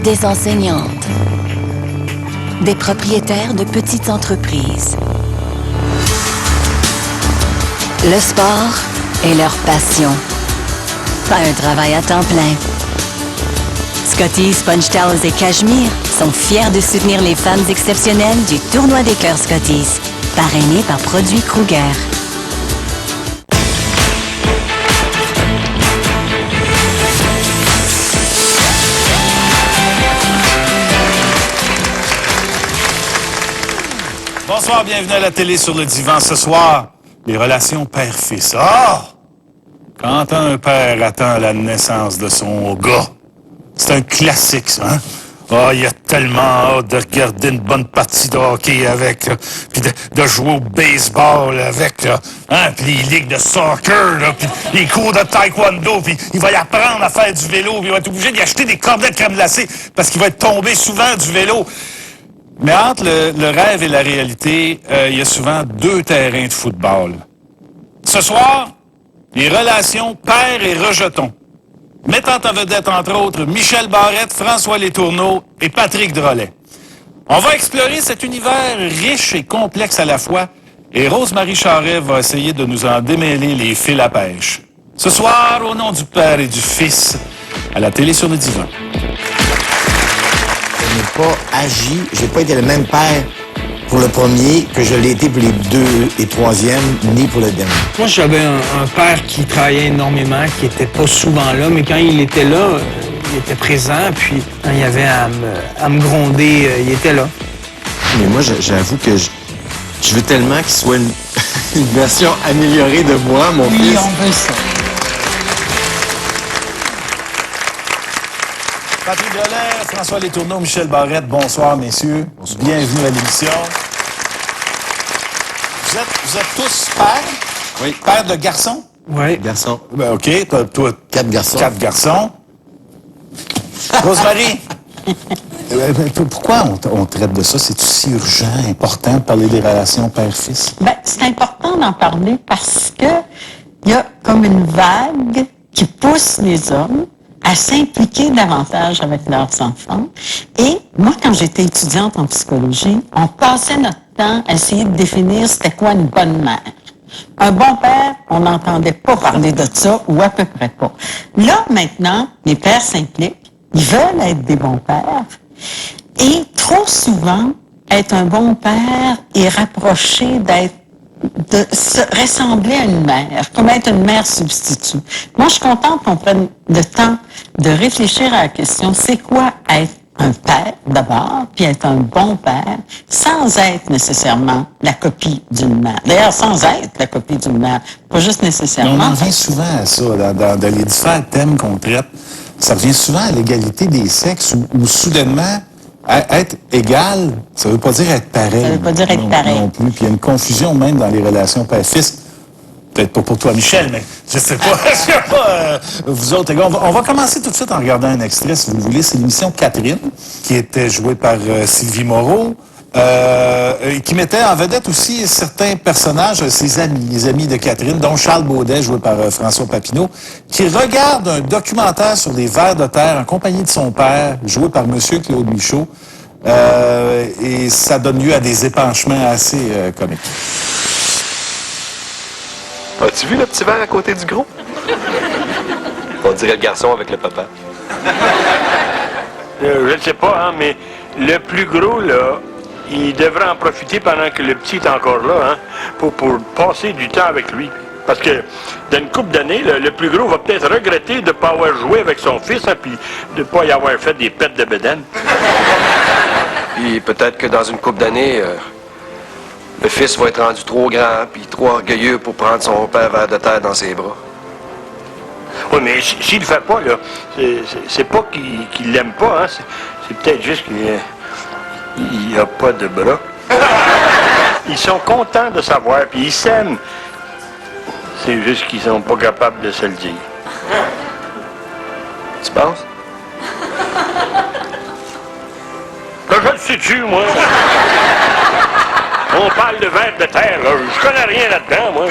des enseignantes, des propriétaires de petites entreprises. Le sport est leur passion, pas un travail à temps plein. Scotties, Punch Towels et Cashmere sont fiers de soutenir les femmes exceptionnelles du Tournoi des cœurs Scotties, parrainé par Produits Kruger. Bonsoir, bienvenue à la télé sur le divan. Ce soir, les relations père-fils. Ah! Quand un père attend la naissance de son gars, c'est un classique, ça, hein? Ah, il y a tellement hâte de regarder une bonne partie de hockey avec, là, puis de jouer au baseball avec, là, hein? Puis les ligues de soccer, là, puis les cours de taekwondo, puis il va y apprendre à faire du vélo, puis il va être obligé d'y acheter des cordelettes de crème glacée parce qu'il va être tombé souvent du vélo. Mais entre le rêve et la réalité, il y a souvent deux terrains de football. Ce soir, les relations père et rejeton. Mettant en vedette, entre autres, Michel Barrette, François Letourneau et Patrick Drolet. On va explorer cet univers riche et complexe à la fois, et Rose-Marie Charret va essayer de nous en démêler les fils à pêche. Ce soir, au nom du Père et du Fils, à la télé sur le divan. Je n'ai pas agi, j'ai pas été le même père pour le premier que je l'ai été pour les deux et troisièmes, ni pour le dernier. Moi, j'avais un père qui travaillait énormément, qui était pas souvent là, mais quand il était là, il était présent, puis quand il y avait à me gronder, il était là. Mais moi, j'avoue que je veux tellement qu'il soit une version améliorée de moi, mon fils. Oui, on veut ça. Patrick Drolet, François Letourneau, Michel Barrette, bonsoir, messieurs. Bonsoir. Bienvenue à l'émission. Vous êtes tous pères? Oui. Pères de garçons? Oui. Garçon. Ben, OK. Toi, 4 garçons. 4 garçons. Rosemary, pourquoi on traite de ça? C'est aussi urgent, important de parler des relations père-fils? Ben, c'est important d'en parler parce que il y a comme une vague qui pousse les hommes à s'impliquer davantage avec leurs enfants. Et moi, quand j'étais étudiante en psychologie, on passait notre temps à essayer de définir c'était quoi une bonne mère. Un bon père, on n'entendait pas parler de ça, ou à peu près pas. Là, maintenant, les pères s'impliquent, ils veulent être des bons pères, et trop souvent, être un bon père est rapproché de se ressembler à une mère, comme être une mère substitut. Moi, je suis contente qu'on prenne le temps de réfléchir à la question, c'est quoi être un père d'abord, puis être un bon père, sans être nécessairement la copie d'une mère. D'ailleurs, sans être la copie d'une mère, pas juste nécessairement. On en revient souvent à ça, dans les différents thèmes qu'on traite. Ça revient souvent à l'égalité des sexes, où soudainement, être égal, ça veut pas dire être pareil. Ça veut pas dire être pareil. Non plus. Puis il y a une confusion même dans les relations père-fils. Peut-être pas pour toi, Michel, mais je sais pas. Je sais pas, vous autres, les gars. On va commencer tout de suite en regardant un extrait, si vous voulez. C'est l'émission Catherine, qui était jouée par Sylvie Moreau, qui mettait en vedette aussi certains personnages, ses amis, les amis de Catherine, dont Charles Baudet, joué par François Papineau, qui regarde un documentaire sur les vers de terre en compagnie de son père, joué par Monsieur Claude Michaud. Et ça donne lieu à des épanchements assez comiques. As-tu vu le petit verre à côté du gros? On dirait le garçon avec le papa. Je ne sais pas, hein, mais le plus gros, là, il devrait en profiter pendant que le petit est encore là, hein, pour passer du temps avec lui. Parce que dans une couple d'années, le plus gros va peut-être regretter de ne pas avoir joué avec son fils, hein, puis de ne pas y avoir fait des pets de bédaine. Puis peut-être que dans une couple d'années, le fils va être rendu trop grand puis trop orgueilleux pour prendre son père vers de terre dans ses bras. Oui, mais s'il le fait pas, là, c'est pas qu'il l'aime pas, hein. C'est peut-être juste qu'il a pas de bras. Ils sont contents de savoir, puis ils s'aiment. C'est juste qu'ils sont pas capables de se le dire. Tu penses? Ben, je le sais-tu, moi? On parle de vers de terre, là. Je connais rien là-dedans, moi.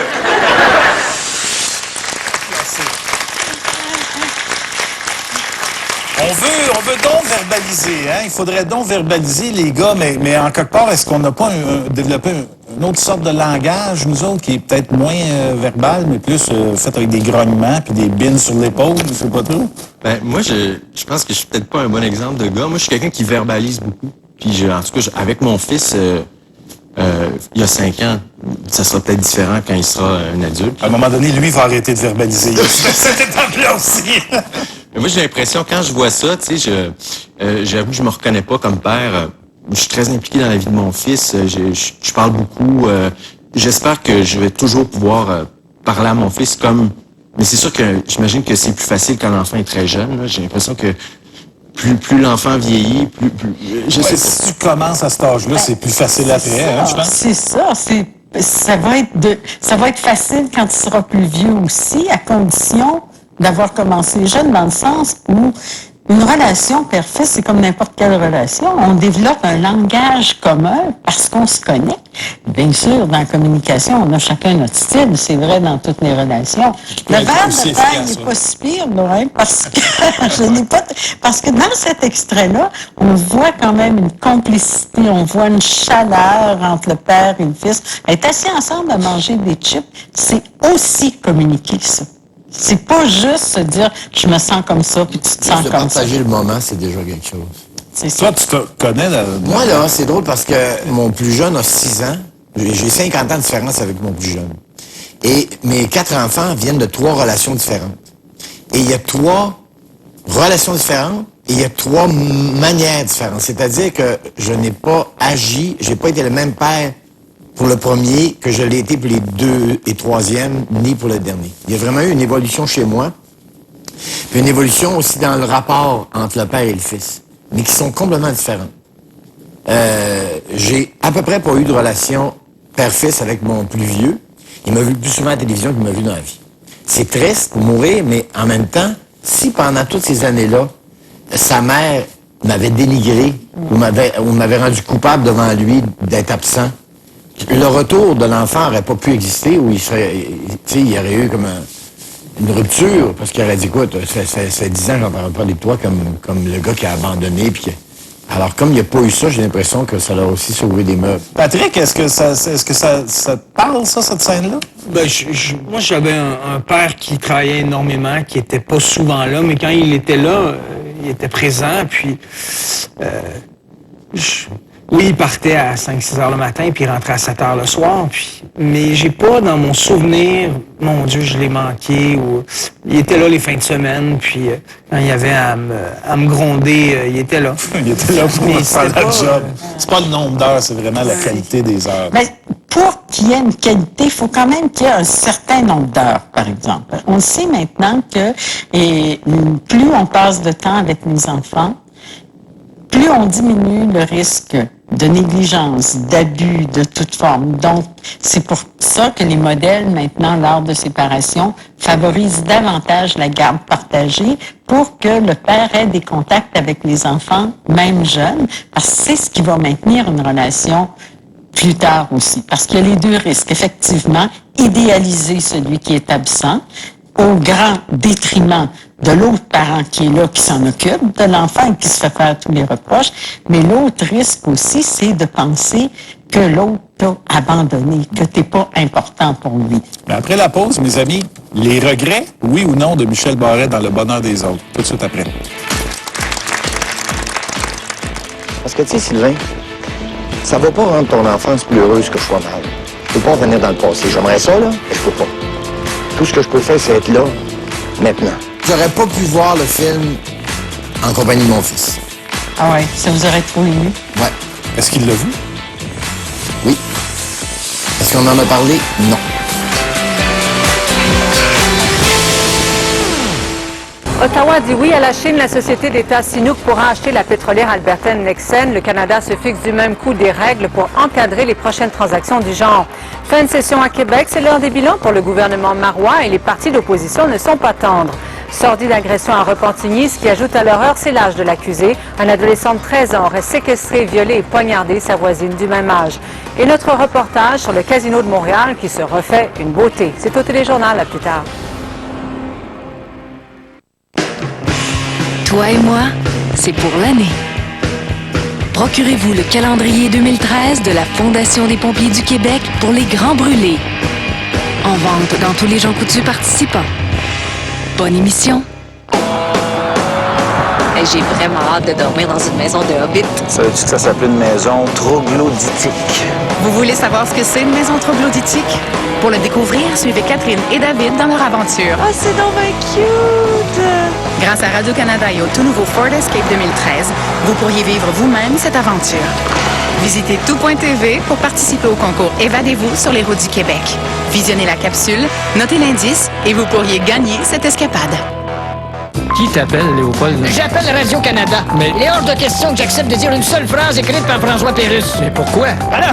on veut donc verbaliser, hein? Il faudrait donc verbaliser, les gars, mais en quelque part, est-ce qu'on n'a pas développé une autre sorte de langage, nous autres, qui est peut-être moins verbal, mais plus fait avec des grognements puis des bines sur l'épaule, je sais pas trop? Ben, moi, je pense que je suis peut-être pas un bon exemple de gars. Moi, je suis quelqu'un qui verbalise beaucoup. Puis, en tout cas, avec mon fils, il y a 5 ans, ça sera peut-être différent quand il sera un adulte. À un moment donné, lui, il va arrêter de verbaliser. Il y a cette étape-là aussi. Mais moi, j'ai l'impression, quand je vois ça, tu sais, j'avoue que je me reconnais pas comme père. Je suis très impliqué dans la vie de mon fils. Je parle beaucoup. J'espère que je vais toujours pouvoir parler à mon fils comme... Mais c'est sûr que j'imagine que c'est plus facile quand l'enfant est très jeune. Là. J'ai l'impression que plus l'enfant vieillit, plus je sais pas. Si tu commences à cet âge-là, c'est plus facile après, hein, je pense. C'est ça, ça va être facile quand tu seras plus vieux aussi, à condition d'avoir commencé jeune, dans le sens où une relation père-fils, c'est comme n'importe quelle relation. On développe un langage commun parce qu'on se connaît. Bien sûr, dans la communication, on a chacun notre style. C'est vrai dans toutes les relations. Le verre de terre n'est pas si pire, hein, parce que parce que dans cet extrait-là, on voit quand même une complicité, on voit une chaleur entre le père et le fils. Être assis ensemble à manger des chips, c'est aussi communiquer, ça. C'est pas juste se dire « je me sens comme ça » puis tu te sens comme ça. Partager le moment, c'est déjà quelque chose. C'est ça. Toi, tu te connais Moi, là, c'est drôle parce que mon plus jeune a 6 ans. J'ai 50 ans de différence avec mon plus jeune. Et mes 4 enfants viennent de 3 relations différentes. Et il y a 3 relations différentes et il y a 3 manières différentes. C'est-à-dire que je n'ai pas agi, j'ai pas été le même père pour le premier que je l'ai été pour les 2 et 3e, ni pour le dernier. Il y a vraiment eu une évolution chez moi, puis une évolution aussi dans le rapport entre le père et le fils, mais qui sont complètement différentes. J'ai à peu près pas eu de relation père-fils avec mon plus vieux. Il m'a vu plus souvent à la télévision qu'il m'a vu dans la vie. C'est triste pour mourir, mais en même temps, si pendant toutes ces années-là, sa mère m'avait dénigré ou m'avait rendu coupable devant lui d'être absent, le retour de l'enfant n'aurait pas pu exister, ou il y aurait eu comme une rupture, parce qu'il aurait dit, écoute, ça fait 10 ans que j'en parle pas de toi comme le gars qui a abandonné. Alors, comme il n'y a pas eu ça, j'ai l'impression que ça leur a aussi sauvé des meubles. Patrick, est-ce que ça te parle, ça, cette scène-là? Ben, moi, j'avais un père qui travaillait énormément, qui était pas souvent là, mais quand il était là, il était présent, puis... Oui, il partait à 5-6 heures le matin, puis il rentrait à 7 heures le soir. Mais j'ai pas dans mon souvenir, mon Dieu, je l'ai manqué. Ou il était là les fins de semaine, puis quand il y avait à me gronder, il était là. Il était là pour faire la job. C'est pas le nombre d'heures, c'est vraiment la qualité des heures. Mais pour qu'il y ait une qualité, il faut quand même qu'il y ait un certain nombre d'heures, par exemple. On sait maintenant que plus on passe de temps avec les enfants, plus on diminue le risque de négligence, d'abus de toute forme. Donc, c'est pour ça que les modèles, maintenant, lors de séparation, favorisent davantage la garde partagée pour que le père ait des contacts avec les enfants, même jeunes, parce que c'est ce qui va maintenir une relation plus tard aussi. Parce qu'il y a les 2 risques. Effectivement, idéaliser celui qui est absent, au grand détriment de l'autre parent qui est là, qui s'en occupe de l'enfant et qui se fait faire tous les reproches. Mais l'autre risque aussi, c'est de penser que l'autre t'a abandonné, que t'es pas important pour lui. Mais après la pause, mes amis, les regrets, oui ou non, de Michel Barrette dans Le bonheur des autres. Tout de suite après. Parce que, tu sais, Sylvain, ça va pas rendre ton enfance plus heureuse que je sois mal. Je peux pas revenir dans le passé. J'aimerais ça, là, mais je peux pas. Tout ce que je peux faire, c'est être là, maintenant. J'aurais pas pu voir le film en compagnie de mon fils. Ah ouais, ça vous aurait trop ému? Ouais. Est-ce qu'il l'a vu? Oui. Est-ce qu'on en a parlé? Non. Ottawa dit oui à la Chine. La société d'État Sinopec pourra acheter la pétrolière albertaine Nexen. Le Canada se fixe du même coup des règles pour encadrer les prochaines transactions du genre. Fin de session à Québec, c'est l'heure des bilans pour le gouvernement marois et les partis d'opposition ne sont pas tendres. Sordide agression à Repentigny, ce qui ajoute à l'horreur, c'est l'âge de l'accusé. Un adolescent de 13 ans aurait séquestré, violé et poignardé sa voisine du même âge. Et notre reportage sur le Casino de Montréal qui se refait une beauté. C'est au téléjournal, à plus tard. Toi et moi, c'est pour l'année. Procurez-vous le calendrier 2013 de la Fondation des pompiers du Québec pour les grands brûlés. En vente dans tous les Jean Coutu participants. Bonne émission. J'ai vraiment hâte de dormir dans une maison de hobbit. Savais-tu que ça s'appelle une maison troglodytique? Vous voulez savoir ce que c'est une maison troglodytique? Pour le découvrir, suivez Catherine et David dans leur aventure. Oh, c'est donc bien cute! Grâce à Radio-Canada et au tout nouveau Ford Escape 2013, vous pourriez vivre vous-même cette aventure. Visitez tout.tv pour participer au concours Évadez-vous sur les routes du Québec. Visionnez la capsule, notez l'indice et vous pourriez gagner cette escapade. Qui t'appelle, Léopold? J'appelle Radio-Canada. Mais... Il est hors de question que j'accepte de dire une seule phrase écrite par François Pérusse. Mais pourquoi? Alors,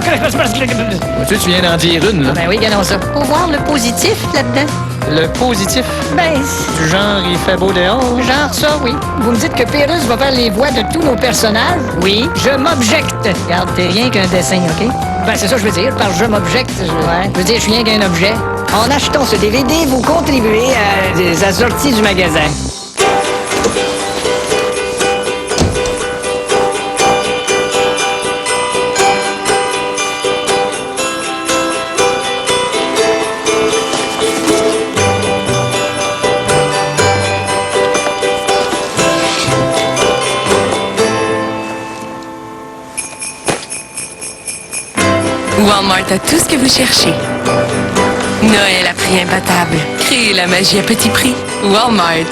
Tu viens d'en dire une, là. Ben oui, regardons ça. Faut voir le positif là-dedans. Le positif? Ben, Du genre, il fait beau dehors? genre ça, oui. Vous me dites que Pérusse va faire les voix de tous nos personnages? Oui. Je m'objecte. Regarde, t'es rien qu'un dessin, OK? Ben, c'est ça que je veux dire. Par je m'objecte, je veux dire, je suis rien qu'un objet. En achetant ce DVD, vous contribuez à la sortie du magasin. Walmart a tout ce que vous cherchez. Noël à prix imbattable. Créez la magie à petit prix. Walmart.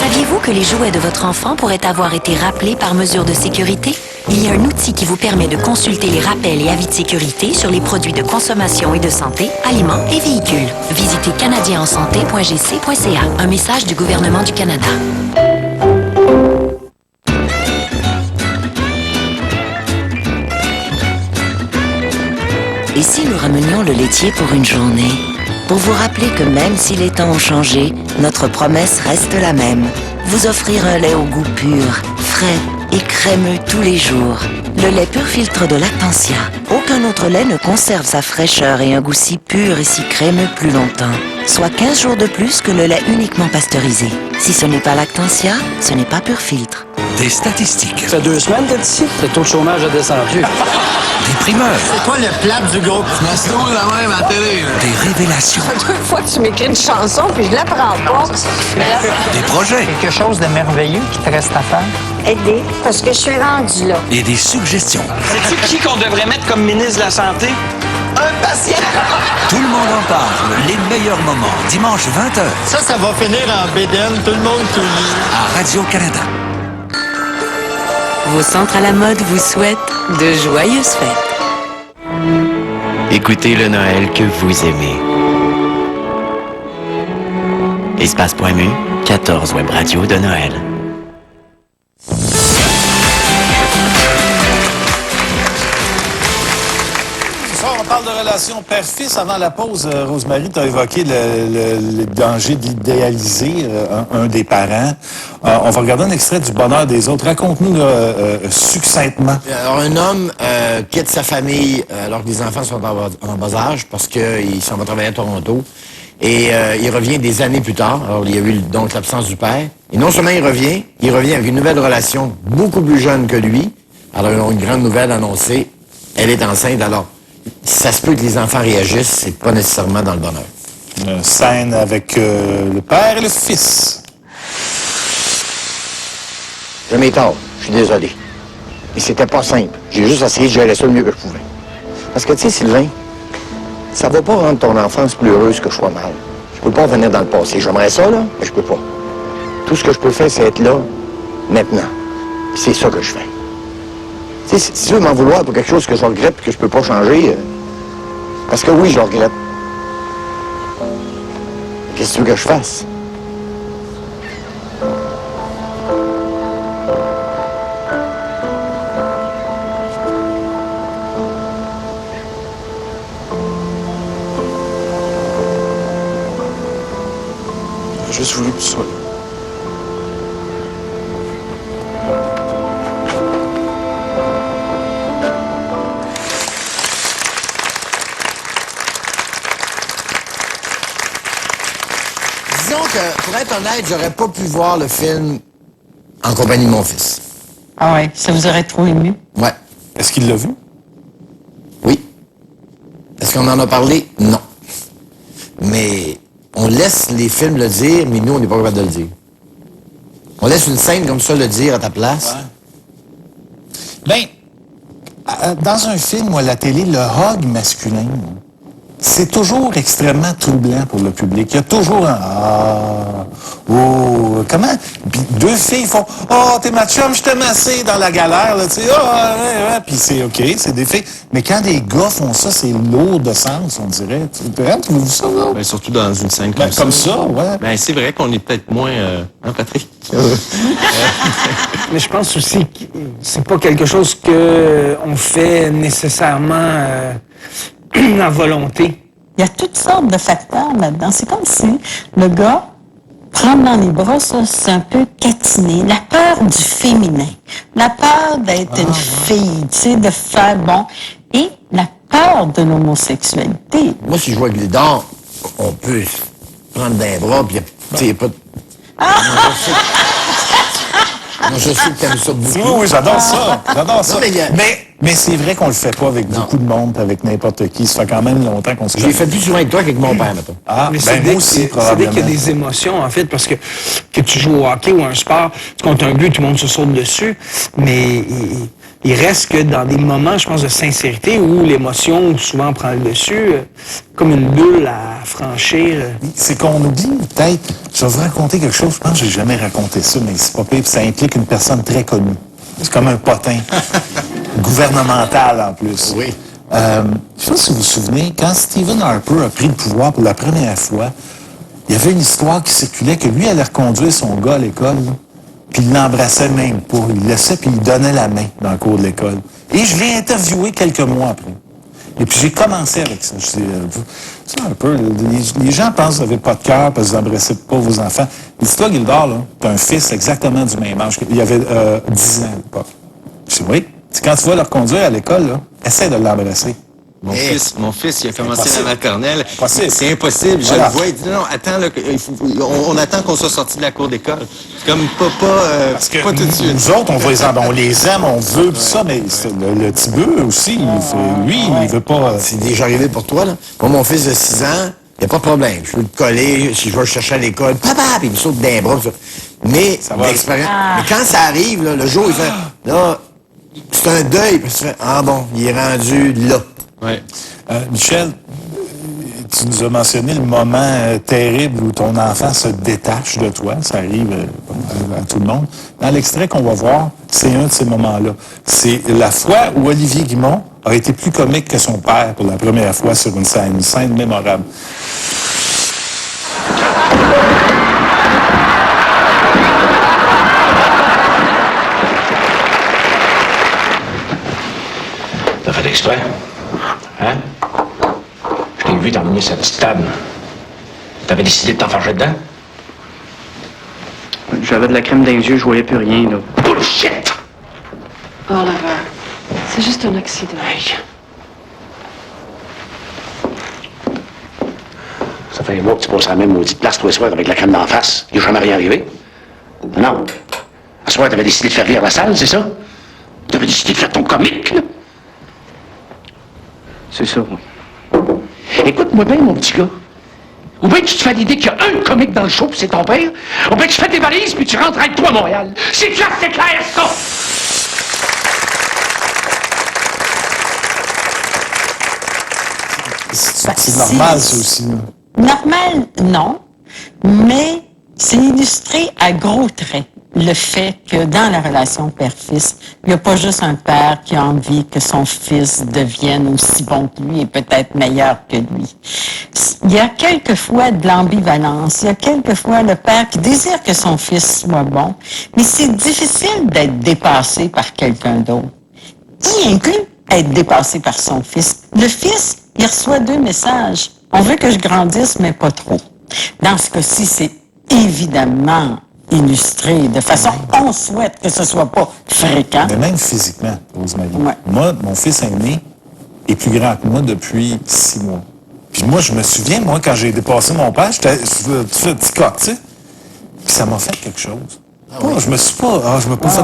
Saviez-vous que les jouets de votre enfant pourraient avoir été rappelés par mesure de sécurité? Il y a un outil qui vous permet de consulter les rappels et avis de sécurité sur les produits de consommation et de santé, aliments et véhicules. Visitez canadienensanté.gc.ca. Un message du gouvernement du Canada. Et si nous ramenions le laitier pour une journée? Pour vous rappeler que même si les temps ont changé, notre promesse reste la même. Vous offrir un lait au goût pur, frais et crémeux tous les jours. Le lait pur filtre de Lactantia. Aucun autre lait ne conserve sa fraîcheur et un goût si pur et si crémeux plus longtemps. Soit 15 jours de plus que le lait uniquement pasteurisé. Si ce n'est pas Lactantia, ce n'est pas pur filtre. Des statistiques. Ça fait 2 semaines que t'es ici. Le taux de chômage a descendu. Des primeurs. C'est quoi le plat du groupe? Je trouve la même à télé. Des révélations. Ça fait 2 fois que tu m'écris une chanson, puis je la prends pas. Des projets. Quelque chose de merveilleux qui te reste à faire? Aider, parce que je suis rendue là. Et des suggestions. Sais-tu qui qu'on devrait mettre comme ministre de la Santé? Un patient! Tout le monde en parle. Les meilleurs moments. Dimanche 20h. Ça va finir en bédaine. Tout le monde tout nu. À Radio-Canada. Vos centres à la mode vous souhaitent de joyeuses fêtes. Écoutez le Noël que vous aimez. Espace.mu, 14 web radios de Noël. On parle de relation père-fils. Avant la pause, Rosemary, tu as évoqué le danger d'idéaliser un des parents. On va regarder un extrait du Bonheur des autres. Raconte-nous succinctement. Alors, un homme quitte sa famille alors que les enfants sont en bas âge parce qu'il s'en va travailler à Toronto. Et il revient des années plus tard. Alors, il y a eu donc l'absence du père. Et non seulement il revient avec une nouvelle relation beaucoup plus jeune que lui. Alors, ils ont une grande nouvelle annoncée. Elle est enceinte, alors... Ça se peut que les enfants réagissent, c'est pas nécessairement dans le bonheur. Une scène avec le père et le fils. Je m'ai tort, je suis désolé. Et c'était pas simple. J'ai juste essayé de gérer ça le mieux que je pouvais. Parce que, tu sais, Sylvain, ça va pas rendre ton enfance plus heureuse que je sois mal. Je peux pas revenir dans le passé. J'aimerais ça, là, mais je peux pas. Tout ce que je peux faire, c'est être là, maintenant. Puis c'est ça que je fais. Tu sais, si tu veux m'en vouloir pour quelque chose que je regrette et que je peux pas changer, parce que oui, je le regrette. Qu'est-ce que tu veux que je fasse? J'ai juste voulu que tu sois là. Pour être honnête, j'aurais pas pu voir le film en compagnie de mon fils. Ah ouais, ça vous aurait trop ému? Ouais. Est-ce qu'il l'a vu? Oui. Est-ce qu'on en a parlé? Non. Mais on laisse les films le dire, mais nous, on n'est pas capable de le dire. On laisse une scène comme ça le dire à ta place. Ben, dans un film ou à la télé, le hug masculin, c'est toujours extrêmement troublant pour le public. Il y a toujours un « Ah! Oh! » Comment? Puis deux filles font « Oh, t'es ma chum, je t'ai massé dans la galère. » là, tu sais, « Oh, ouais, ouais. » Puis c'est OK, c'est des filles. Mais quand des gars font ça, c'est lourd de sens, on dirait. Tu veux ça, là? Ben, surtout dans une scène Ben, comme ça, ouais. Ben, c'est vrai qu'on est peut-être moins... Hein, Patrick? Mais je pense aussi que c'est pas quelque chose que on fait nécessairement à volonté. Il y a toutes sortes de facteurs là-dedans. C'est comme si le gars, prendre dans les bras, ça, c'est un peu catiner. La peur du féminin. La peur d'être une fille, tu sais, de faire bon. Et la peur de l'homosexualité. Moi, si je vois Gildor, on peut se prendre d'un bras, puis tu sais, pas de... Moi, je sais que t'aimes ça beaucoup. Oui, j'adore ça. J'adore ça. Non, mais c'est vrai qu'on le fait pas avec beaucoup de monde, avec n'importe qui. Ça fait quand même longtemps qu'on se Je l'ai fait plus souvent avec toi qu'avec mon père, mettons. Ah, Mais ben c'est moi dès aussi, c'est dès probablement. qu'il y a des émotions, en fait, parce que tu joues au hockey ou à un sport, tu comptes un but, tout le monde se saute dessus, mais il reste que dans des moments, je pense, de sincérité où l'émotion souvent prend le dessus, comme une bulle à franchir. C'est qu'on oublie, peut-être, je vais vous raconter quelque chose, je pense que j'ai jamais raconté ça, mais c'est pas pire, puis ça implique une personne très connue. C'est comme un potin. Gouvernemental, en plus. Oui. Je sais pas si vous vous souvenez, quand Stephen Harper a pris le pouvoir pour la première fois, il y avait une histoire qui circulait que lui allait reconduire son gars à l'école, là, puis il l'embrassait même pas. Il le laissait, puis il donnait la main dans le cours de l'école. Et je l'ai interviewé quelques mois après. Et puis j'ai commencé avec ça. Je dis, c'est un peu, les gens pensent que vous n'avez pas de cœur parce que vous n'embrassez pas vos enfants. Dis-toi, Gildor, là, t'as un fils exactement du même âge. Il avait 10 ans à l'époque. Je dis, oui. Quand tu vas le reconduire à l'école, là, essaie de l'embrasser. Mon fils, il a commencé Impossible. la maternelle. Impossible. C'est impossible. Voilà. Je le vois, il dit non, attends, là, on attend qu'on soit sorti de la cour d'école. C'est comme Parce que pas tout de suite. nous autres, on les aime, on veut, tout ça, mais le petit bœuf aussi, il veut pas... C'est déjà arrivé pour toi, là. Moi, mon fils de 6 ans, il n'y a pas de problème. Je peux le coller, si je vais le chercher à l'école, papa, puis il me saute d'un bras. Tout ça. Mais, l'expérience. Mais quand ça arrive, là, le jour, il fait, là, c'est un deuil, puis tu fais, ah bon, il est rendu là. Ouais. Michel, tu nous as mentionné le moment terrible où ton enfant se détache de toi. Ça arrive à tout le monde. Dans l'extrait qu'on va voir, c'est un de ces moments-là. C'est la fois où Olivier Guimond a été plus comique que son père pour la première fois sur une scène mémorable. T'as fait exprès? Hein? Je t'ai vu t'emmener cette stade. T'avais décidé de t'enfarger dedans? J'avais de la crème dans les yeux, je voyais plus rien, là. Bullshit! Oh, Lara, c'est juste un accident. Hey. Ça fait un mois que tu passes à la même maudite place tous les soirs avec la crème d'en face. Il n'est jamais rien arrivé. Non. À ce soir, t'avais décidé de faire rire la salle, c'est ça? T'avais décidé de faire ton comique, là? C'est ça, oui. Écoute-moi bien, mon petit gars. Ou bien tu te fais l'idée qu'il y a un comique dans le show, puis c'est ton père. Ou bien tu fais tes valises, puis tu rentres avec toi à Montréal. C'est clair, ça! C'est normal, ça aussi. Normal, non, mais c'est illustré à gros traits le fait que dans la relation père-fils, il n'y a pas juste un père qui a envie que son fils devienne aussi bon que lui et peut-être meilleur que lui. Il y a quelquefois de l'ambivalence, il y a quelquefois le père qui désire que son fils soit bon, mais c'est difficile d'être dépassé par quelqu'un d'autre. Y inclut être dépassé par son fils. Le fils, il reçoit 2 messages. On veut que je grandisse, mais pas trop. Dans ce cas-ci, c'est évidemment illustré de façon, on souhaite que ce soit pas fréquent. Mais même physiquement, Rosemary. Ouais. Moi, mon fils aîné est plus grand que moi depuis 6 mois. Puis moi, je me souviens, moi, quand j'ai dépassé mon père, j'étais un petit coq, tu sais. Puis ça m'a fait quelque chose. Je me suis pas fait,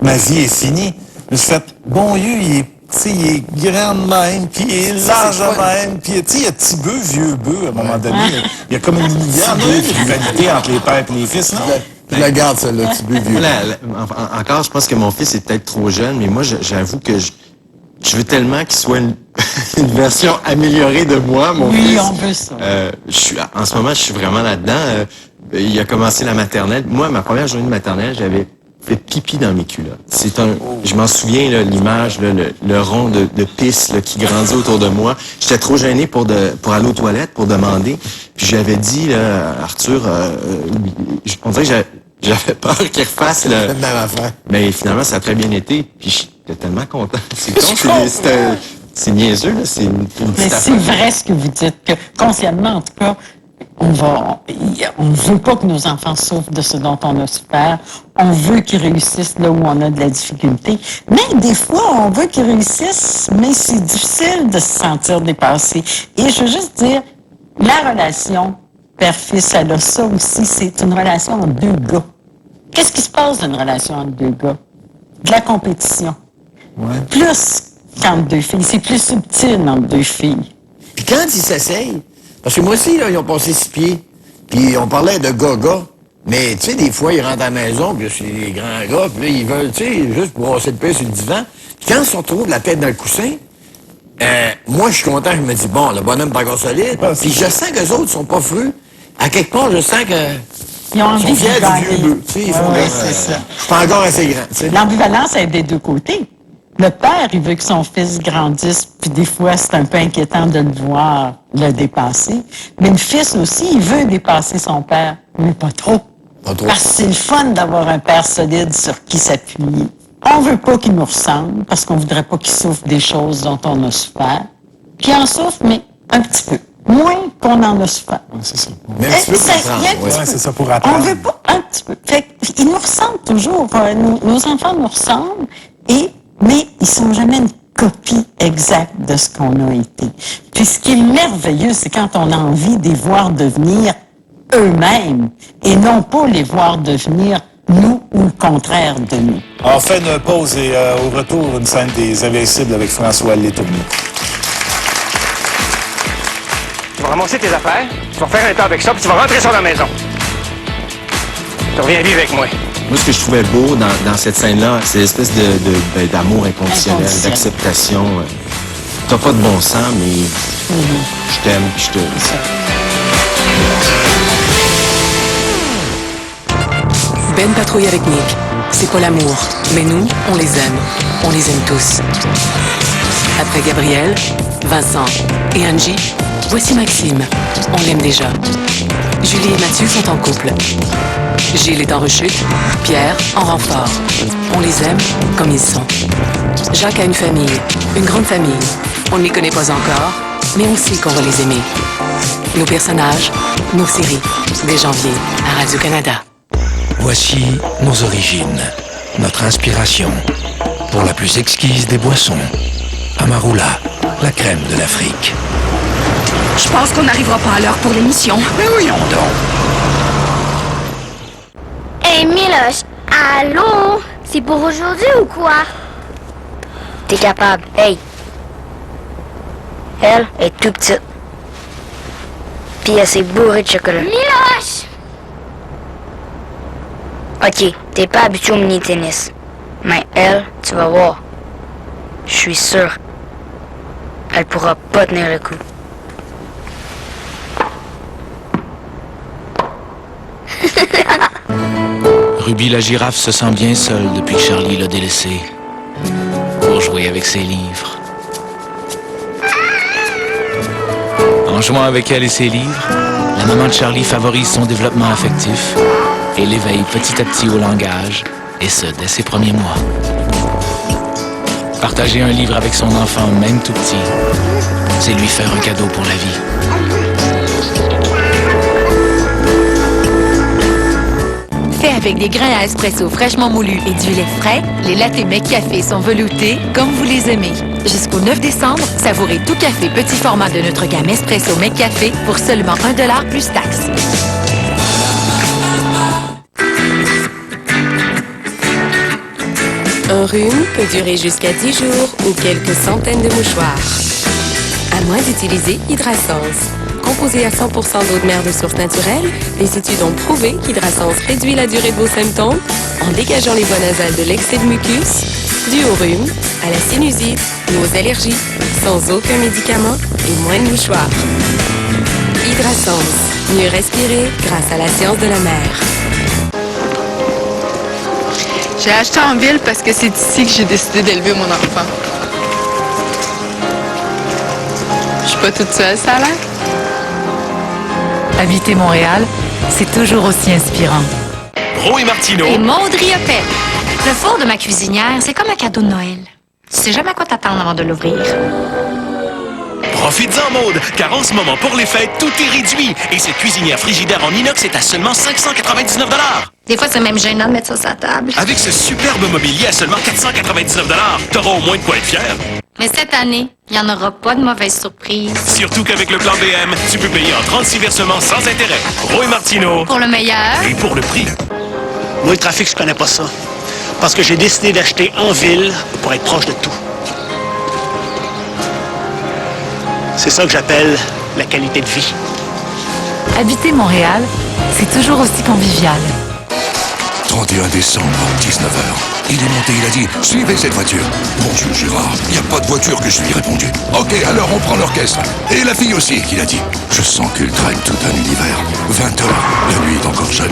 ma vie est finie. Je me suis fait, bon Dieu, il est grand de même, puis il est large de même, puis il y a petit bœuf, vieux bœuf, à un moment donné. Il y a comme une milliard de rivalité entre les pères et les fils, non? Je la garde, celle-là, petit bœuf, vieux. Encore, je pense que mon fils est peut-être trop jeune, mais moi, j'avoue que je veux tellement qu'il soit une version améliorée de moi, mon fils. Oui, on veut ça. En ce moment, je suis vraiment là-dedans. Il a commencé la maternelle. Moi, ma première journée de maternelle, j'avais fait pipi dans mes culottes. Je m'en souviens, là, l'image, là, le rond de pisse là, qui grandit autour de moi. J'étais trop gêné pour aller aux toilettes, pour demander. Puis j'avais dit, là, Arthur, on dirait que j'avais peur qu'il refasse le... Même affaire. Mais finalement, ça a très bien été. Puis j'étais tellement content. C'est con, c'est niaiseux, là. C'est une petite Mais c'est vrai ce que vous dites, que consciemment, en tout cas, on veut pas que nos enfants souffrent de ce dont on a souffert. On veut qu'ils réussissent là où on a de la difficulté. Mais des fois, on veut qu'ils réussissent, mais c'est difficile de se sentir dépassé. Et je veux juste dire, la relation père-fils, elle a ça aussi, c'est une relation entre deux gars. Qu'est-ce qui se passe dans une relation entre deux gars? De la compétition. Ouais. Plus qu'entre deux filles. C'est plus subtil entre deux filles. Puis quand ils s'essayent, parce que moi aussi, là, ils ont passé 6 pieds, puis on parlait de gars, mais tu sais, des fois, ils rentrent à la maison, puis c'est des grands gars, puis là, ils veulent, tu sais, juste brasser le pied sur le divan. Puis quand ils se retrouvent la tête dans le coussin, moi, je suis content, je me dis, bon, le bonhomme est encore solide, puis je sens que les autres sont pas freux. À quelque part, je sens que... Ils ont envie de fiers gagner. du vieux bœuf, tu sais, ils font c'est ça. je suis pas encore assez grand, tu sais. L'ambivalence est des deux côtés. Le père, il veut que son fils grandisse, puis des fois, c'est un peu inquiétant de le voir le dépasser. Mais le fils aussi, il veut dépasser son père, mais pas trop. Pas trop. Parce que c'est le fun d'avoir un père solide sur qui s'appuyer. On veut pas qu'il nous ressemble, parce qu'on voudrait pas qu'il souffre des choses dont on a souffert. Puis il en souffre, mais un petit peu. Moins qu'on en a souffert. C'est ça. Mais un petit peu pour Ça, apprendre, il y a un petit ouais. peu. C'est ça, pour On apprendre. veut pas un petit peu. Fait qu'ils nous ressemblent toujours. Nos enfants nous ressemblent, mais ils sont jamais une copie exacte de ce qu'on a été. Puis ce qui est merveilleux, c'est quand on a envie de les voir devenir eux-mêmes et non pas les voir devenir nous ou le contraire de nous. On fait une pause et au retour, une scène des Invincibles avec François Létourneau. Tu vas ramasser tes affaires, tu vas faire un temps avec ça, puis tu vas rentrer sur la maison. Tu reviens vivre avec moi. Moi, ce que je trouvais beau dans cette scène-là, c'est l'espèce d'amour inconditionnel, d'acceptation. T'as pas de bon sens, mais je t'aime, puis je te... Ben patrouille avec Nick. C'est pas l'amour, mais nous, on les aime. On les aime tous. Après Gabriel, Vincent et Angie, voici Maxime. On l'aime déjà. Julie et Mathieu sont en couple. Gilles est en rechute, Pierre en renfort. On les aime comme ils sont. Jacques a une famille, une grande famille. On ne les connaît pas encore, mais on sait qu'on va les aimer. Nos personnages, nos séries, dès janvier à Radio-Canada. Voici nos origines, notre inspiration pour la plus exquise des boissons. Amarula, la crème de l'Afrique. Je pense qu'on n'arrivera pas à l'heure pour l'émission. Mais voyons donc. Hey Miloche, allô? C'est pour aujourd'hui ou quoi? T'es capable, hey. Elle est tout petite. Puis elle s'est bourrée de chocolat. Miloche! Ok, t'es pas habitué au mini-tennis. Mais elle, tu vas voir. Je suis sûr. Elle pourra pas tenir le coup. Ruby la girafe se sent bien seule depuis que Charlie l'a délaissée pour jouer avec ses livres. En jouant avec elle et ses livres, la maman de Charlie favorise son développement affectif et l'éveille petit à petit au langage, et ce, dès ses premiers mois. Partager un livre avec son enfant, même tout petit, c'est lui faire un cadeau pour la vie. Fait avec des grains à espresso fraîchement moulus et du lait frais, les lattés McCafé sont veloutés comme vous les aimez. Jusqu'au 9 décembre, savourez tout café petit format de notre gamme Espresso McCafé pour seulement $1 plus taxes. Un rhume peut durer jusqu'à 10 jours ou quelques centaines de mouchoirs. À moins d'utiliser Hydrasense. Composé à 100% d'eau de mer de source naturelle, les études ont prouvé qu'Hydrasense réduit la durée de vos symptômes en dégageant les voies nasales de l'excès de mucus, dû au rhume, à la sinusite ou aux allergies, sans aucun médicament et moins de mouchoirs. Hydrasense. Mieux respirer grâce à la science de la mer. J'ai acheté en ville parce que c'est ici que j'ai décidé d'élever mon enfant. Je suis pas toute seule, ça a l'air? Habiter Montréal, c'est toujours aussi inspirant. Roy Martineau. Et Maude Riopet. Le four de ma cuisinière, c'est comme un cadeau de Noël. Tu sais jamais à quoi t'attendre avant de l'ouvrir. Profites-en, Maude, car en ce moment, pour les fêtes, tout est réduit. Et cette cuisinière frigidaire en inox est à seulement 599 $. Des fois, c'est même gênant de mettre ça sur la table. Avec ce superbe mobilier à seulement 499 $, t'auras au moins de quoi être fier. Mais cette année, il n'y en aura pas de mauvaise surprise. Surtout qu'avec le plan BM, tu peux payer en 36 versements sans intérêt. Roy Martineau. Pour le meilleur. Et pour le prix. Moi, le trafic, je connais pas ça. Parce que j'ai décidé d'acheter en ville pour être proche de tout. C'est ça que j'appelle la qualité de vie. Habiter Montréal, c'est toujours aussi convivial. 31 décembre, 19h. Il est monté, il a dit « Suivez cette voiture ». Bonjour Gérard, il n'y a pas de voiture que je lui ai répondu. Ok, alors on prend l'orchestre. Et la fille aussi, qu'il a dit. Je sens qu'il traîne tout un univers. 20h, la nuit est encore jeune.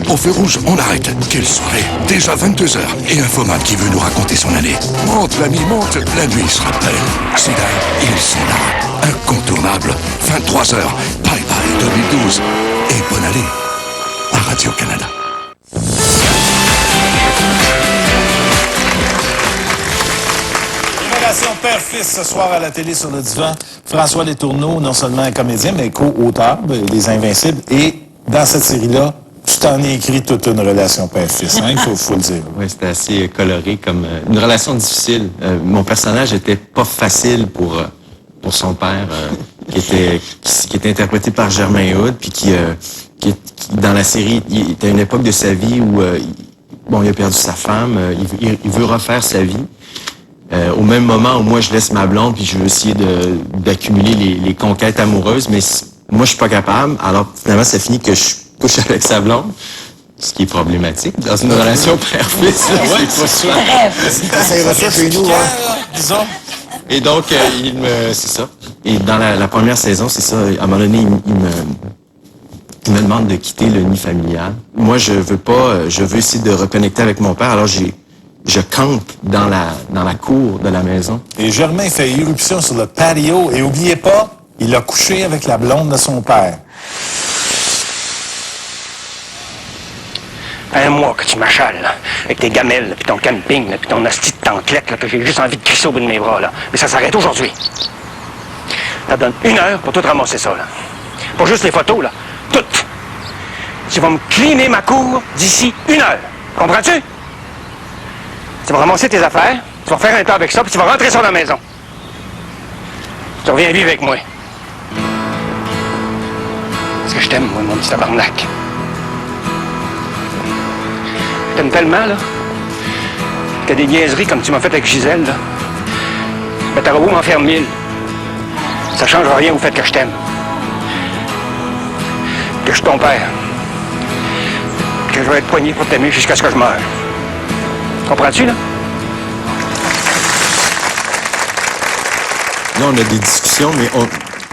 Au feu rouge, on arrête. Quelle soirée. Déjà 22h. Et un fauman qui veut nous raconter son année. Monte, l'ami, monte. La nuit sera belle. C'est là, ils sont là. Incontournable. 23h. Bye bye 2012. Et bonne année à Radio-Canada. Relation père-fils ce soir à la télé sur le divan. François Letourneau, non seulement un comédien, mais co-auteur des Invincibles. Et dans cette série-là, tu t'en es écrit toute une relation père-fils. Hein? Il faut le dire. Oui, c'était assez coloré comme une relation difficile. Mon personnage était pas facile pour son père, qui était interprété par Germain Hood, puis qui dans la série, il était à une époque de sa vie où il a perdu sa femme, il veut refaire sa vie. Au même moment où moi je laisse ma blonde puis je veux essayer d'accumuler les conquêtes amoureuses, mais moi je suis pas capable. Alors finalement ça finit que je couche avec sa blonde, ce qui est problématique dans une relation père-fils. C'est ça chez nous, disons. Et donc c'est ça. Et dans la première saison, c'est ça. À un moment donné, il me demande de quitter le nid familial. Moi je veux essayer de reconnecter avec mon père. Alors je campe dans la cour de la maison. Et Germain fait irruption sur le patio. Et oubliez pas, il a couché avec la blonde de son père. Un mois que tu m'achales, là, avec tes gamelles, puis ton camping, puis ton asti de tanklette, là, puis j'ai juste envie de crisser au bout de mes bras, là. Mais ça s'arrête aujourd'hui. Ça donne 1 heure pour tout ramasser ça, là. Pas juste les photos, là. Toutes. Tu vas me cleaner ma cour d'ici 1 heure. Comprends-tu? Tu vas ramasser tes affaires, tu vas faire un temps avec ça, puis tu vas rentrer ça dans la maison. Tu reviens vivre avec moi. Parce que je t'aime, moi, mon petit tabarnak. Je t'aime tellement, là. T'as des niaiseries comme tu m'as fait avec Gisèle, là. Ben, t'auras beau m'en faire 1000. Ça change rien au fait que je t'aime. Que je suis ton père. Que je vais être poigné pour t'aimer jusqu'à ce que je meure. Comprends-tu, là? Là, on a des discussions, mais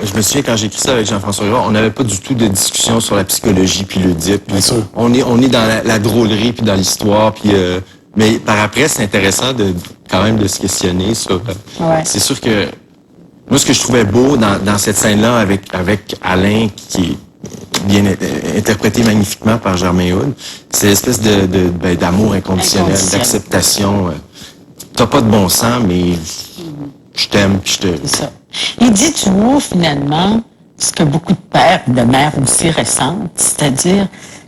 je me souviens quand j'ai écrit ça avec Jean-François Gérard, on n'avait pas du tout de discussion sur la psychologie puis l'Oedipe. On est dans la drôlerie puis dans l'histoire, puis mais par après, c'est intéressant quand même de se questionner sur. C'est sûr que moi, ce que je trouvais beau dans cette scène-là avec Alain qui est bien interprété magnifiquement par Germain Hood, c'est l'espèce d'amour inconditionnel, d'acceptation. T'as pas de bon sens, mais je t'aime, puis je te... C'est ça. Il dit toujours, finalement, ce que beaucoup de pères et de mères aussi ressentent, c'est-à-dire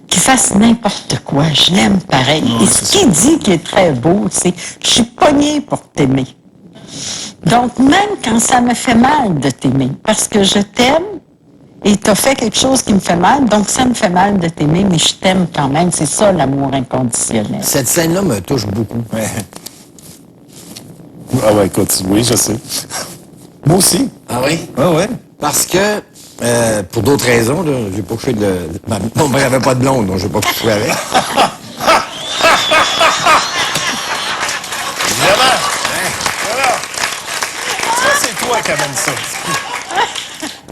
qu'il fasse n'importe quoi, je l'aime pareil. Et ce qu'il dit qui est très beau, c'est « je suis pogné pour t'aimer ». Donc, même quand ça me fait mal de t'aimer, parce que je t'aime, et t'as fait quelque chose qui me fait mal, donc ça me fait mal de t'aimer, mais je t'aime quand même. C'est ça, l'amour inconditionnel. Cette scène-là me touche beaucoup. Ah ouais, écoute, oui, je sais. Moi aussi. Ah oui? Ah ouais. Parce que, pour d'autres raisons, là, j'ai pas couché de... Mon père avait pas de blonde, donc j'ai pas couché avec. Évidemment. Voilà. Ça, c'est toi qui amène ça.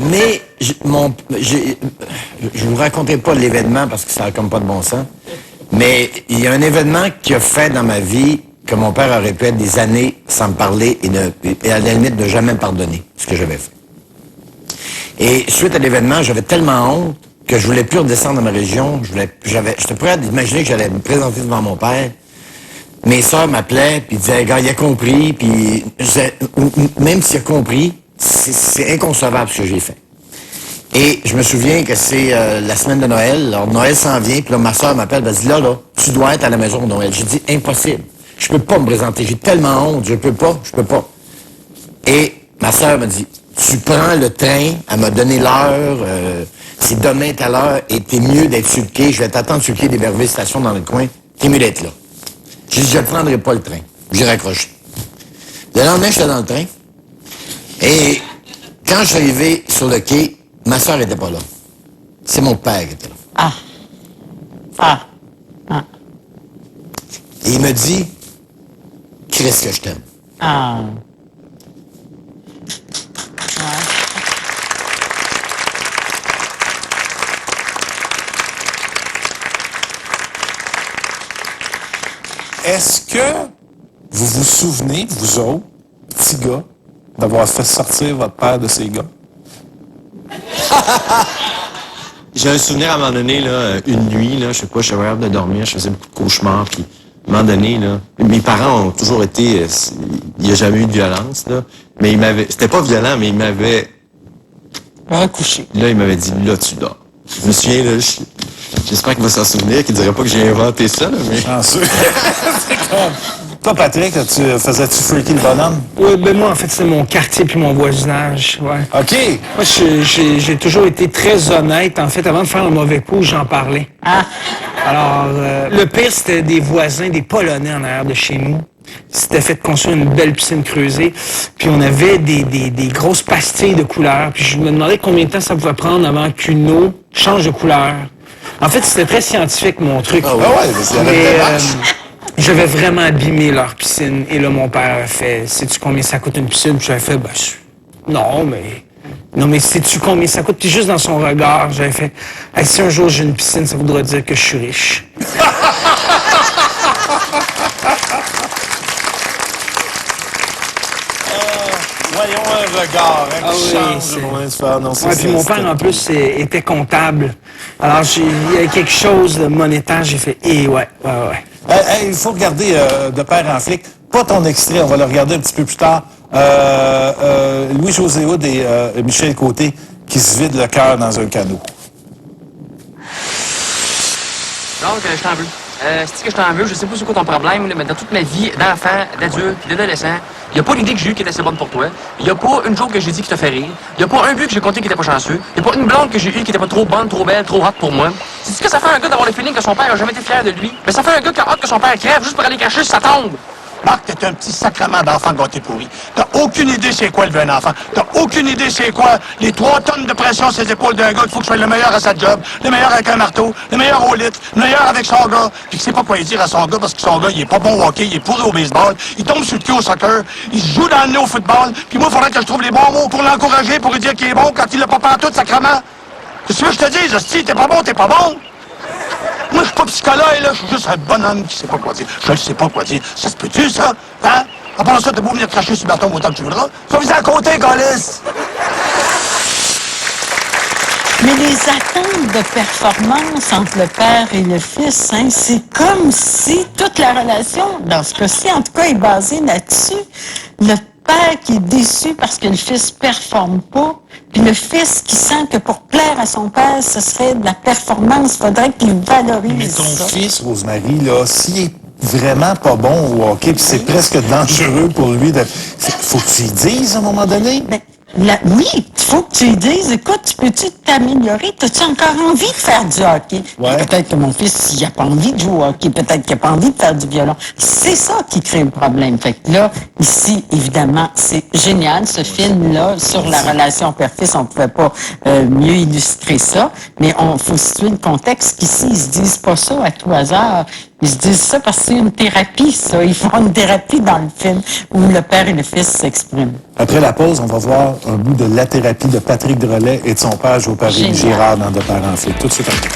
Mais je vous raconterai pas l'événement parce que ça n'a comme pas de bon sens. Mais il y a un événement qui a fait dans ma vie que mon père aurait pu être des années sans me parler et à la limite de jamais me pardonner ce que j'avais fait. Et suite à l'événement, j'avais tellement honte que je voulais plus redescendre dans ma région. J'étais prêt à imaginer que j'allais me présenter devant mon père. Mes sœurs m'appelaient puis disaient, gars, il a compris, puis même s'il a compris, c'est inconcevable ce que j'ai fait. Et je me souviens que c'est la semaine de Noël. Alors Noël s'en vient, puis là, ma soeur m'appelle, elle dit là, tu dois être à la maison de Noël. J'ai dit, impossible. Je peux pas me présenter. J'ai tellement honte. Je peux pas. Et ma soeur m'a dit, tu prends le train, elle m'a donné l'heure, c'est demain à l'heure, et t'es mieux d'être sur le quai. Je vais t'attendre sur le quai d'Héberville Station dans le coin. T'es mieux d'être là. J'ai dit, je ne prendrai pas le train. J'ai raccroché. Le lendemain, j'étais dans le train. Et quand je suis arrivé sur le quai, ma soeur était pas là. C'est mon père qui était là. Et il me dit, Christ que je t'aime. Est-ce que vous vous souvenez, vous autres, petits gars, d'avoir fait sortir votre père de ces gars? J'ai un souvenir à un moment donné, là, une nuit, là, je sais pas, je suis capable de dormir, je faisais beaucoup de cauchemars, puis à un moment donné, là, mes parents ont toujours été, il n'y a jamais eu de violence, là, mais ils m'avaient, c'était pas violent, mais ils m'avaient recouché. Là, il m'avait dit, là, tu dors. Je me souviens, là, j'espère qu'il va s'en souvenir, qu'il dirait pas que j'ai inventé ça, là, mais... Chanceux. Toi, Patrick, faisais-tu freaky le bonhomme? Oui, ben moi, en fait, c'est mon quartier puis mon voisinage, ouais. OK. Moi, j'ai toujours été très honnête. En fait, avant de faire un mauvais coup, j'en parlais. Alors, le pire, c'était des voisins, des Polonais en arrière de chez nous. C'était fait construire une belle piscine creusée. Puis on avait des grosses pastilles de couleur. Puis je me demandais combien de temps ça pouvait prendre avant qu'une eau change de couleur. En fait, c'était très scientifique, mon truc. Ah ouais, mais je vais vraiment abîmer leur piscine. Et là, mon père a fait, sais-tu combien ça coûte une piscine? Puis j'avais fait, non, mais sais-tu combien ça coûte? Puis juste dans son regard, j'avais fait, hey, si un jour j'ai une piscine, ça voudra dire que je suis riche. Voyons un regard, hein, qui change. Puis mon père, en plus, était comptable. Alors, il y a quelque chose de monétaire, j'ai fait, ouais. Il faut regarder de père en flic. Pas ton extrait, on va le regarder un petit peu plus tard. Louis-José Hood et Michel Côté qui se vident le cœur dans un canot. Donc, je t'en veux. C'est que je t'en veux, je sais pas c'est quoi ton problème, là, mais dans toute ma vie d'enfant, d'adulte, puis d'adolescent, il n'y a pas une idée que j'ai eue qui était assez bonne pour toi. Il n'y a pas une joke que j'ai dit qui t'a fait rire. Il n'y a pas un but que j'ai compté qui était pas chanceux. Il n'y a pas une blonde que j'ai eue qui était pas trop bonne, trop belle, trop hot pour moi. C'est ce que ça fait un gars d'avoir le feeling que son père a jamais été fier de lui. Mais ça fait un gars qui a hâte que son père crève juste pour aller cacher sa tombe. Marc, t'es un petit sacrement d'enfant gâté pourri. T'as aucune idée c'est quoi élever un enfant. T'as aucune idée c'est quoi les 3 tonnes de pression sur les épaules d'un gars qu'il faut que je sois le meilleur à sa job, le meilleur avec un marteau, le meilleur au lit, le meilleur avec son gars, puis qu'il sait pas quoi dire à son gars parce que son gars, il est pas bon au hockey, il est pourri au baseball, il tombe sur le cul au soccer, il se joue dans le nez au football, puis moi, il faudrait que je trouve les bons mots pour l'encourager, pour lui dire qu'il est bon quand il l'a pas pantoute, sacrement. Qu'est-ce que tu veux que je te dise, hostie, t'es pas bon, t'es pas bon? Moi, je suis pas psychologue, là, je suis juste un bonhomme qui sait pas quoi dire. Je ne sais pas quoi dire. Ça se peut-tu, ça? Hein? À part ça, t'as beau venir te cracher sur le bâton autant que tu voudras. Ça vise à côté, Colis! Mais les attentes de performance entre le père et le fils, hein, c'est comme si toute la relation, dans ce cas-ci, en tout cas, est basée là-dessus. Le père qui est déçu parce que le fils performe pas, puis le fils qui sent que pour plaire à son père, ce serait de la performance, faudrait qu'il valorise. Mais ton fils, Rosemary, là, s'il est vraiment pas bon au hockey, puis c'est presque dangereux pour lui de... Faut que tu y dises à un moment donné. Oui, il faut que tu lui dises, écoute, peux-tu t'améliorer? T'as-tu encore envie de faire du hockey? Ouais. Peut-être que mon fils, il n'a pas envie de jouer au hockey, peut-être qu'il n'a pas envie de faire du violon. C'est ça qui crée le problème. Fait que là, ici, évidemment, c'est génial, ce film-là, sur la relation père-fils, on ne pouvait pas mieux illustrer ça, mais il faut situer le contexte qu'ici, ils se disent pas ça à tout hasard. Ils se disent ça parce que c'est une thérapie, ça. Ils font une thérapie dans le film où le père et le fils s'expriment. Après la pause, on va voir un bout de la thérapie de Patrick Drolet et de son père Joe Girard dans De Père en Flic. Tout de suite après.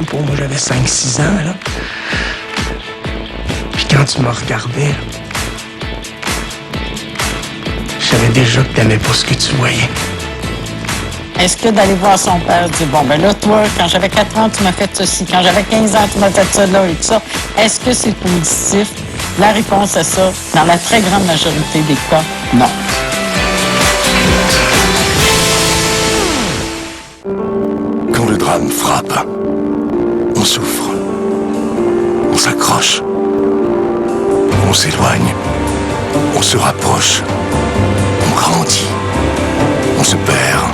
Pour moi, j'avais 5-6 ans, là. Puis quand tu m'as regardé, là, je savais déjà que t'aimais pas ce que tu voyais. Est-ce que d'aller voir son père dire, bon, ben là, toi, quand j'avais 4 ans, tu m'as fait ceci, quand j'avais 15 ans, tu m'as fait ça là et tout ça, est-ce que c'est positif? La réponse à ça, dans la très grande majorité des cas, non. Quand le drame frappe, on souffre, on s'accroche, on s'éloigne, on se rapproche, on grandit, on se perd,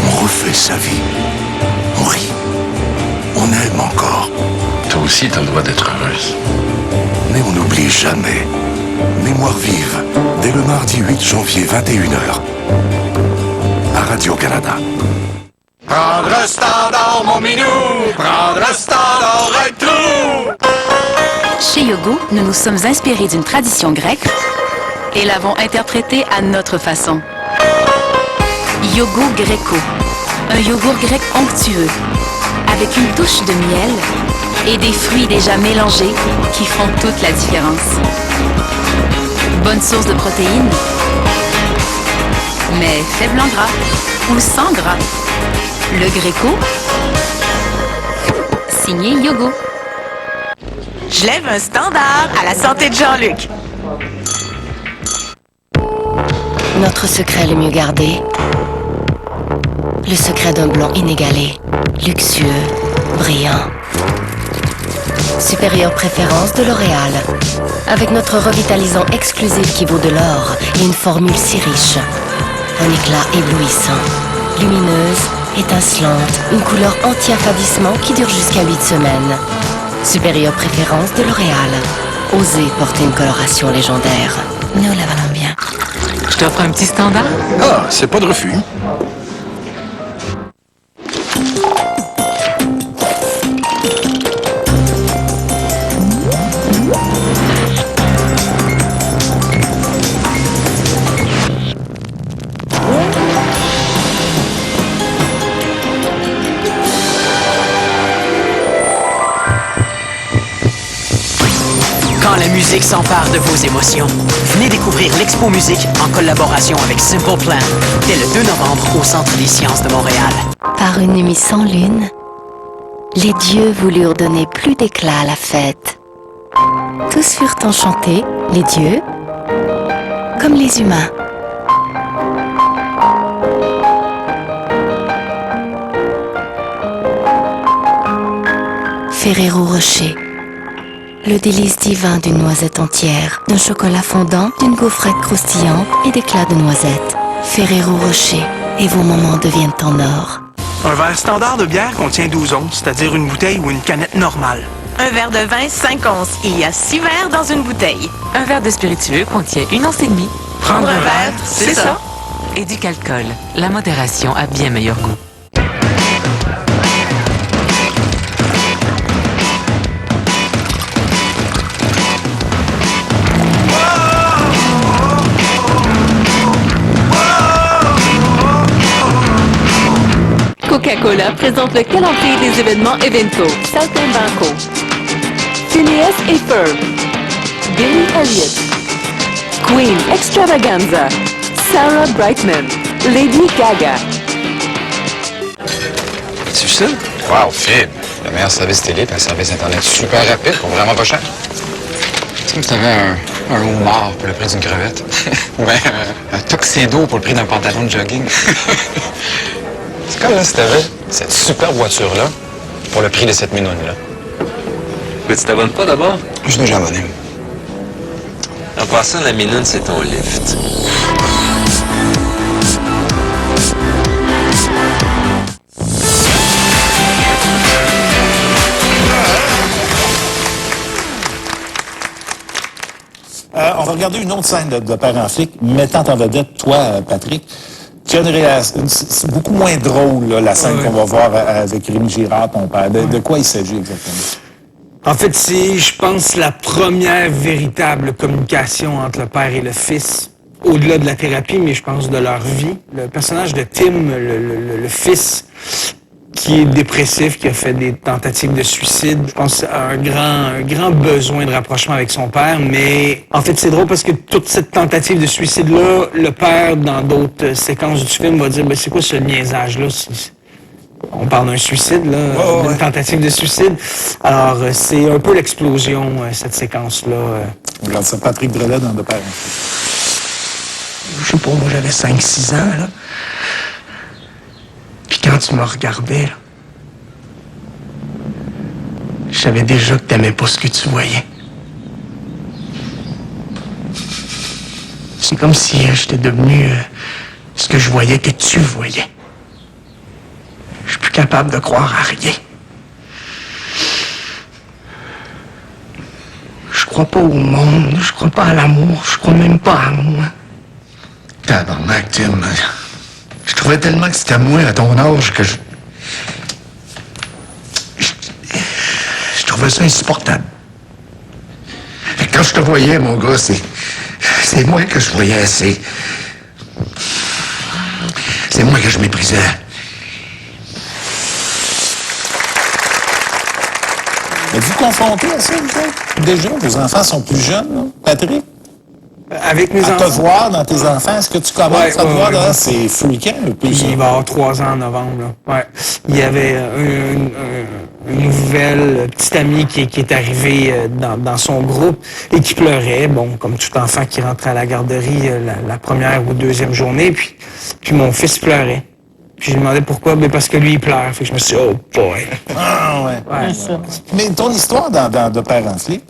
on refait sa vie, on rit, on aime encore. Toi aussi, t'as le droit d'être heureuse. Mais on n'oublie jamais. Mémoire vive, dès le mardi 8 janvier 21h, à Radio-Canada. Prendre un standard, mon minou, prendre un standard et tout. Chez Yogo, nous nous sommes inspirés d'une tradition grecque et l'avons interprétée à notre façon. Yogo Greco, un yogourt grec onctueux, avec une touche de miel et des fruits déjà mélangés qui font toute la différence. Bonne source de protéines, mais faible en gras ou sans gras. Le Greco, signé Yogo. Je lève un standard à la santé de Jean-Luc. Notre secret le mieux gardé, le secret d'un blond inégalé, luxueux, brillant. Supérieure préférence de L'Oréal, avec notre revitalisant exclusif qui vaut de l'or et une formule si riche. Un éclat éblouissant, lumineuse, étincelante, une couleur anti-affadissement qui dure jusqu'à 8 semaines. Supérieure préférence de L'Oréal. Osez porter une coloration légendaire. Nous la valons bien. Je t'offre un petit standard? Ah, c'est pas de refus. Quand la musique s'empare de vos émotions, venez découvrir l'Expo Musique en collaboration avec Simple Plan dès le 2 novembre au Centre des sciences de Montréal. Par une nuit sans lune, les dieux voulurent donner plus d'éclat à la fête. Tous furent enchantés, les dieux, comme les humains. Ferrero Rocher. Le délice divin d'une noisette entière, d'un chocolat fondant, d'une gaufrette croustillante et d'éclats de noisettes. Ferrero Rocher, et vos moments deviennent en or. Un verre standard de bière contient 12 onces, c'est-à-dire une bouteille ou une canette normale. Un verre de vin, 5 onces. Il y a 6 verres dans une bouteille. Un verre de spiritueux contient 1 once et demie. Prendre un verre, c'est ça. Éducalcool. La modération a bien meilleur goût. Coca-Cola présente le calendrier des événements Evento, Saltimbanco, Phineas et Ferb, Billy Elliot, Queen Extravaganza, Sarah Brightman, Lady Gaga. C'est ça? Wow, Phil! Le meilleur service télé et un service Internet super rapide pour vraiment pas cher. C'est comme si t'avais un homard pour le prix d'une crevette. Ou bien un tuxedo pour le prix d'un pantalon de jogging. C'est comme si t'avais cette super voiture-là pour le prix de cette minoune-là. Mais tu t'abonnes pas d'abord? Je suis déjà abonné. Ah En passant, la minoune, c'est ton lift. On va regarder une autre scène de Père en flic, mettant en vedette toi, Patrick, qui a une réaction, c'est beaucoup moins drôle, là, la scène qu'on va voir avec Rémi Girard, ton père. De quoi il s'agit exactement? En fait, c'est, je pense, la première véritable communication entre le père et le fils, au-delà de la thérapie, mais je pense de leur vie. Le personnage de Tim, le fils, qui est dépressif, qui a fait des tentatives de suicide, je pense a un grand besoin de rapprochement avec son père, mais en fait, c'est drôle parce que toute cette tentative de suicide-là, le père, dans d'autres séquences du film, va dire, ben, c'est quoi ce niaisage-là? On parle d'un suicide, là, d'une tentative de suicide. Alors, c'est un peu l'explosion, cette séquence-là. On regarde ça, Patrick Brelet dans De Père. Je sais pas, moi j'avais 5-6 ans, là. Puis quand tu me regardais, là, je savais déjà que t'aimais pas ce que tu voyais. C'est comme si j'étais devenu ce que je voyais que tu voyais. Je suis plus capable de croire à rien. Je crois pas au monde, je crois pas à l'amour, je crois même pas à moi. Tabarnak, Tim. Je trouvais tellement que c'était moi à ton âge que je trouvais ça insupportable. Fait que quand je te voyais, mon gars, c'est moi que je voyais, c'est moi que je méprisais. Êtes-vous confronté à ça, vous autres? Déjà, vos enfants sont plus jeunes, là, Patrick? Avec mes enfants. À te voir dans tes enfants, est-ce que tu commences à te voir, là? C'est fréquent, un peu, ça. Il va avoir 3 ans en novembre, là. Ouais. Il y avait une nouvelle petite amie qui est arrivée dans son groupe et qui pleurait, bon, comme tout enfant qui rentrait à la garderie la première ou deuxième journée, puis mon fils pleurait. Puis je lui demandais pourquoi, mais parce que lui, il pleure. Fait que je me suis dit, oh boy. Ah, ouais. Ouais. Mais ton histoire dans De Père en flic,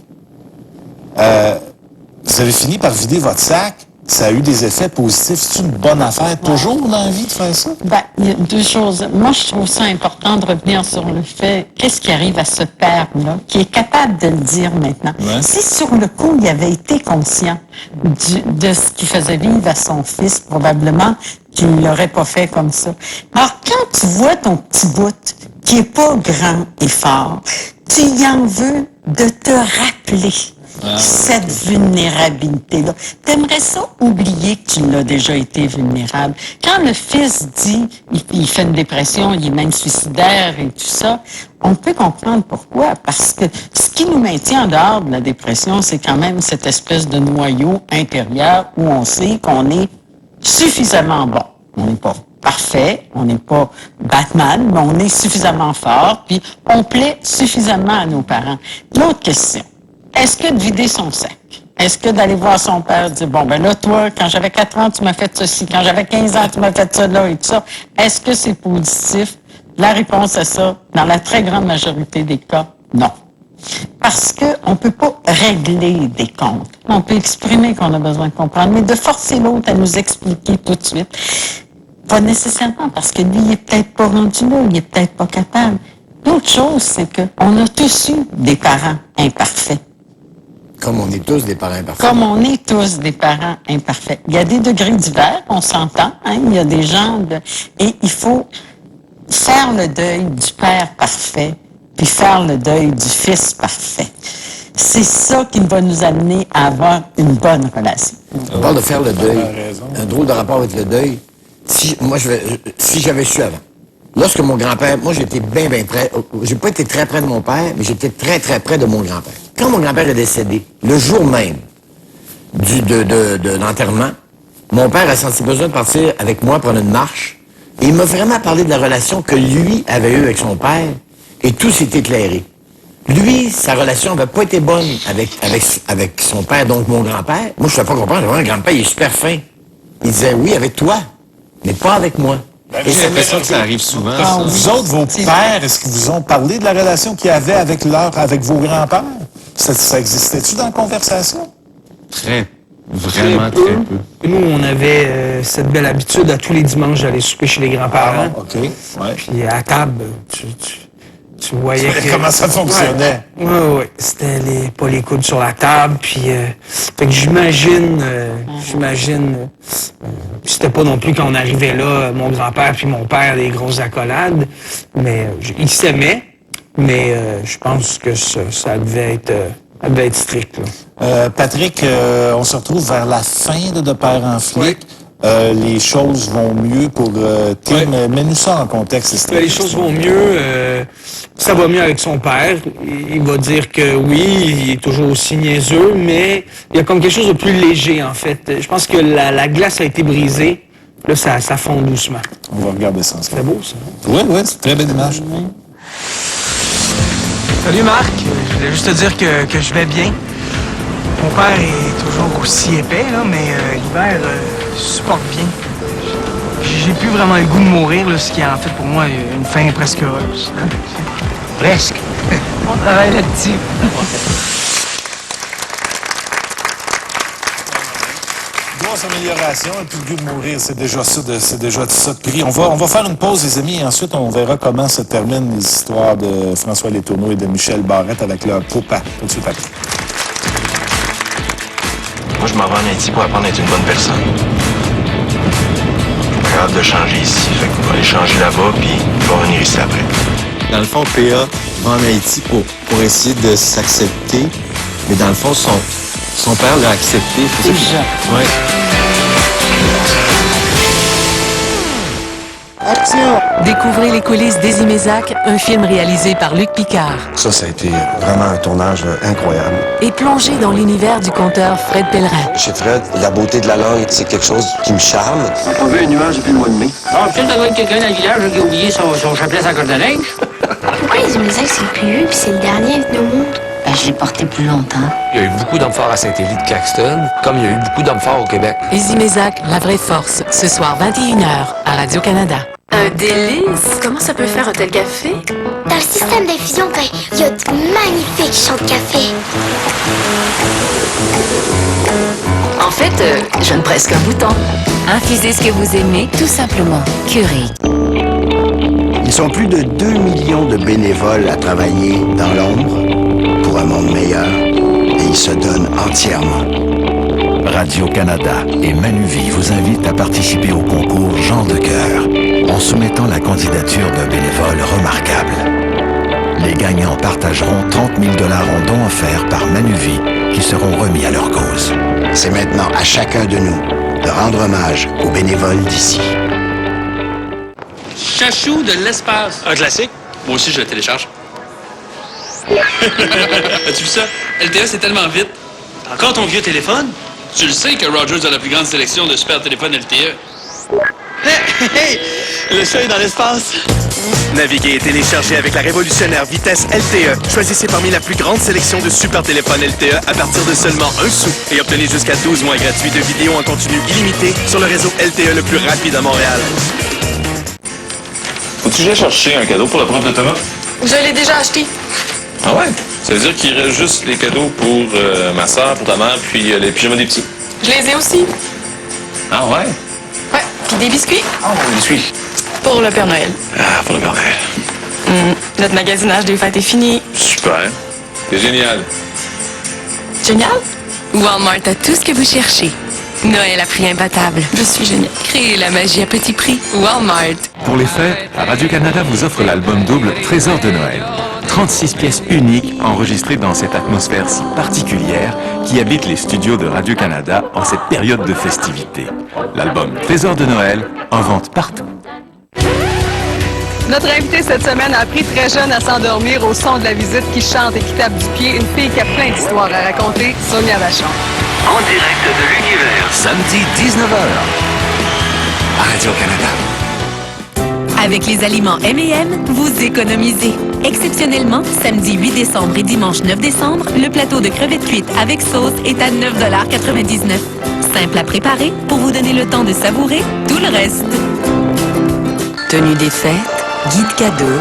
vous avez fini par vider votre sac. Ça a eu des effets positifs. C'est une bonne affaire, toujours dans la vie, de faire ça? Ben, il y a 2 choses. Moi, je trouve ça important de revenir sur le fait, qu'est-ce qui arrive à ce père-là, qui est capable de le dire maintenant. Ouais. Si sur le coup, il avait été conscient de ce qu'il faisait vivre à son fils, probablement qu'il ne l'aurait pas fait comme ça. Alors, quand tu vois ton petit bout, qui est pas grand et fort, tu y en veux de te rappeler cette vulnérabilité-là. T'aimerais ça oublier que tu l'as déjà été vulnérable. Quand le fils dit, il fait une dépression, il est même suicidaire et tout ça, on peut comprendre pourquoi. Parce que ce qui nous maintient en dehors de la dépression, c'est quand même cette espèce de noyau intérieur où on sait qu'on est suffisamment bon. On n'est pas parfait, on n'est pas Batman, mais on est suffisamment fort, puis on plaît suffisamment à nos parents. L'autre question, est-ce que de vider son sac, est-ce que d'aller voir son père dire, bon, ben là, toi, quand j'avais 4 ans, tu m'as fait ceci, quand j'avais 15 ans, tu m'as fait ça là et tout ça, est-ce que c'est positif? La réponse à ça, dans la très grande majorité des cas, non. Parce qu'on peut pas régler des comptes. On peut exprimer qu'on a besoin de comprendre, mais de forcer l'autre à nous expliquer tout de suite, pas nécessairement, parce que lui, il est peut-être pas rendu là, il est peut-être pas capable. L'autre chose, c'est qu'on a tous eu des parents imparfaits. Comme on est tous des parents imparfaits. Comme on est tous des parents imparfaits. Il y a des degrés divers, on s'entend, hein? Il y a des gens et il faut faire le deuil du père parfait, puis faire le deuil du fils parfait. C'est ça qui va nous amener à avoir une bonne relation. On parle de faire le deuil. Un drôle de rapport avec le deuil. Si j'avais su avant. Lorsque mon grand-père, moi j'étais bien près, j'ai pas été très près de mon père, mais j'étais très près de mon grand-père. Quand mon grand-père est décédé, le jour même de l'enterrement, mon père a senti besoin de partir avec moi prendre une marche, et il m'a vraiment parlé de la relation que lui avait eue avec son père, et tout s'est éclairé. Lui, sa relation n'avait pas été bonne avec son père, donc mon grand-père. Moi, je ne pouvais pas comprendre, un grand-père, il est super fin. Il disait, oui, avec toi, mais pas avec moi. J'ai l'impression que ça arrive souvent. Vous autres, vos pères, est-ce qu'ils vous ont parlé de la relation qu'ils avaient avec vos grands-pères? Ça existait-tu dans la conversation? Très Vraiment très peu. Nous, on avait cette belle habitude à tous les dimanches d'aller souper chez les grands-parents. OK. Ouais. Puis à table, tu voyais que... Comment ça fonctionnait? Oui. C'était pas les coudes sur la table. Puis fait que j'imagine, c'était pas non plus quand on arrivait là, mon grand-père puis mon père, des grosses accolades. Mais ils s'aimaient. Mais je pense que ça devait être strict. Là. Patrick, on se retrouve vers la fin de Père en flic. Les choses vont mieux pour Tim. Mets-nous ça en contexte. Les choses vont mieux. Ça va mieux avec son père. Il va dire que oui, il est toujours aussi niaiseux, mais il y a comme quelque chose de plus léger, en fait. Je pense que la glace a été brisée. Là, ça fond doucement. On va regarder ça. C'est beau, ça. Oui, c'est une très belle image. Salut Marc, je voulais juste te dire que je vais bien. Mon père est toujours aussi épais, là, mais l'hiver, je supporte bien. J'ai plus vraiment le goût de mourir, là, ce qui est en fait pour moi une fin presque heureuse. Presque. On travaille là-dessus. Grosse amélioration, et puis le goût de mourir, c'est déjà ça de prix. On va faire une pause, les amis, et ensuite on verra comment se terminent les histoires de François Letourneau et de Michel Barrette avec leur popa. Tout de suite après. Moi, je m'en vais en Haïti pour apprendre à être une bonne personne. Je suis capable de changer ici, fait qu'on va aller changer là-bas, puis on va revenir ici après. Dans le fond, PA va en Haïti pour essayer de s'accepter, mais dans le fond, son père l'a accepté. Ouais. Action! Découvrez les coulisses d'Ezimézac, un film réalisé par Luc Picard. Ça a été vraiment un tournage incroyable. Et plongez dans l'univers du conteur Fred Pellerin. Chez Fred, la beauté de la langue, c'est quelque chose qui me charme. On a trouvé un nuage depuis le mois de mai. Ah, peut-être ça doit être quelqu'un dans le village qui a oublié son chapelet à corde à linge. Pourquoi Ezimézac c'est le plus vieux puis c'est le dernier venu au monde? Ben, je l'ai porté plus longtemps. Il y a eu beaucoup d'hommes forts à Saint-Élie de Caxton, comme il y a eu beaucoup d'hommes forts au Québec. Ezimézac, la vraie force, ce soir 21h à Radio-Canada. Un délice! Comment ça peut faire un tel café? Dans le système d'infusion, il y a de magnifiques champs de café. En fait, je ne presse qu'un bouton. Infusez ce que vous aimez, tout simplement. Curie. Ils sont plus de 2 millions de bénévoles à travailler dans l'ombre pour un monde meilleur et ils se donnent entièrement. Radio-Canada et Manuvie vous invitent à participer au concours Jean de cœur en soumettant la candidature d'un bénévole remarquable. Les gagnants partageront 30 000 $ en dons offerts par Manuvie qui seront remis à leur cause. C'est maintenant à chacun de nous de rendre hommage aux bénévoles d'ici. Chachou de l'espace. Un classique? Moi aussi, je le télécharge. As-tu vu ça? LTE, c'est tellement vite. Encore ton vieux téléphone? Tu le sais que Rogers a la plus grande sélection de super téléphones LTE. Hey! Le chat est dans l'espace. Naviguez et téléchargez avec la révolutionnaire vitesse LTE. Choisissez parmi la plus grande sélection de super téléphones LTE à partir de seulement 1 sou et obtenez jusqu'à 12 mois gratuits de vidéos en continu illimité sur le réseau LTE le plus rapide à Montréal. Faut-tu que j'aille chercher un cadeau pour le prof de Thomas? Je l'ai déjà acheté. Ah ouais? Ça veut dire qu'il reste juste les cadeaux pour ma soeur, pour ta mère, puis les pyjamas des petits. Je les ai aussi. Ah ouais? Ouais, puis des biscuits. Ah, des biscuits. Pour le Père Noël. Ah, pour le Père Noël. Notre magasinage des fêtes est fini. Super. C'est génial. Génial? Walmart a tout ce que vous cherchez. Noël à prix imbattable. Je suis génial. Créez la magie à petit prix. Walmart. Pour les fêtes, Radio-Canada vous offre l'album double Trésor de Noël. 36 pièces uniques enregistrées dans cette atmosphère si particulière qui habite les studios de Radio-Canada en cette période de festivités. L'album Trésor de Noël en vente partout. Notre invitée cette semaine a appris très jeune à s'endormir au son de la visite qui chante et qui tape du pied. Une fille qui a plein d'histoires à raconter, Sonia Vachon. En direct de l'univers, samedi 19h. À Radio-Canada. Avec les aliments M&M, vous économisez. Exceptionnellement, samedi 8 décembre et dimanche 9 décembre, le plateau de crevettes cuites avec sauce est à 9,99 $. Simple à préparer pour vous donner le temps de savourer tout le reste. Tenue des fêtes, guide cadeau,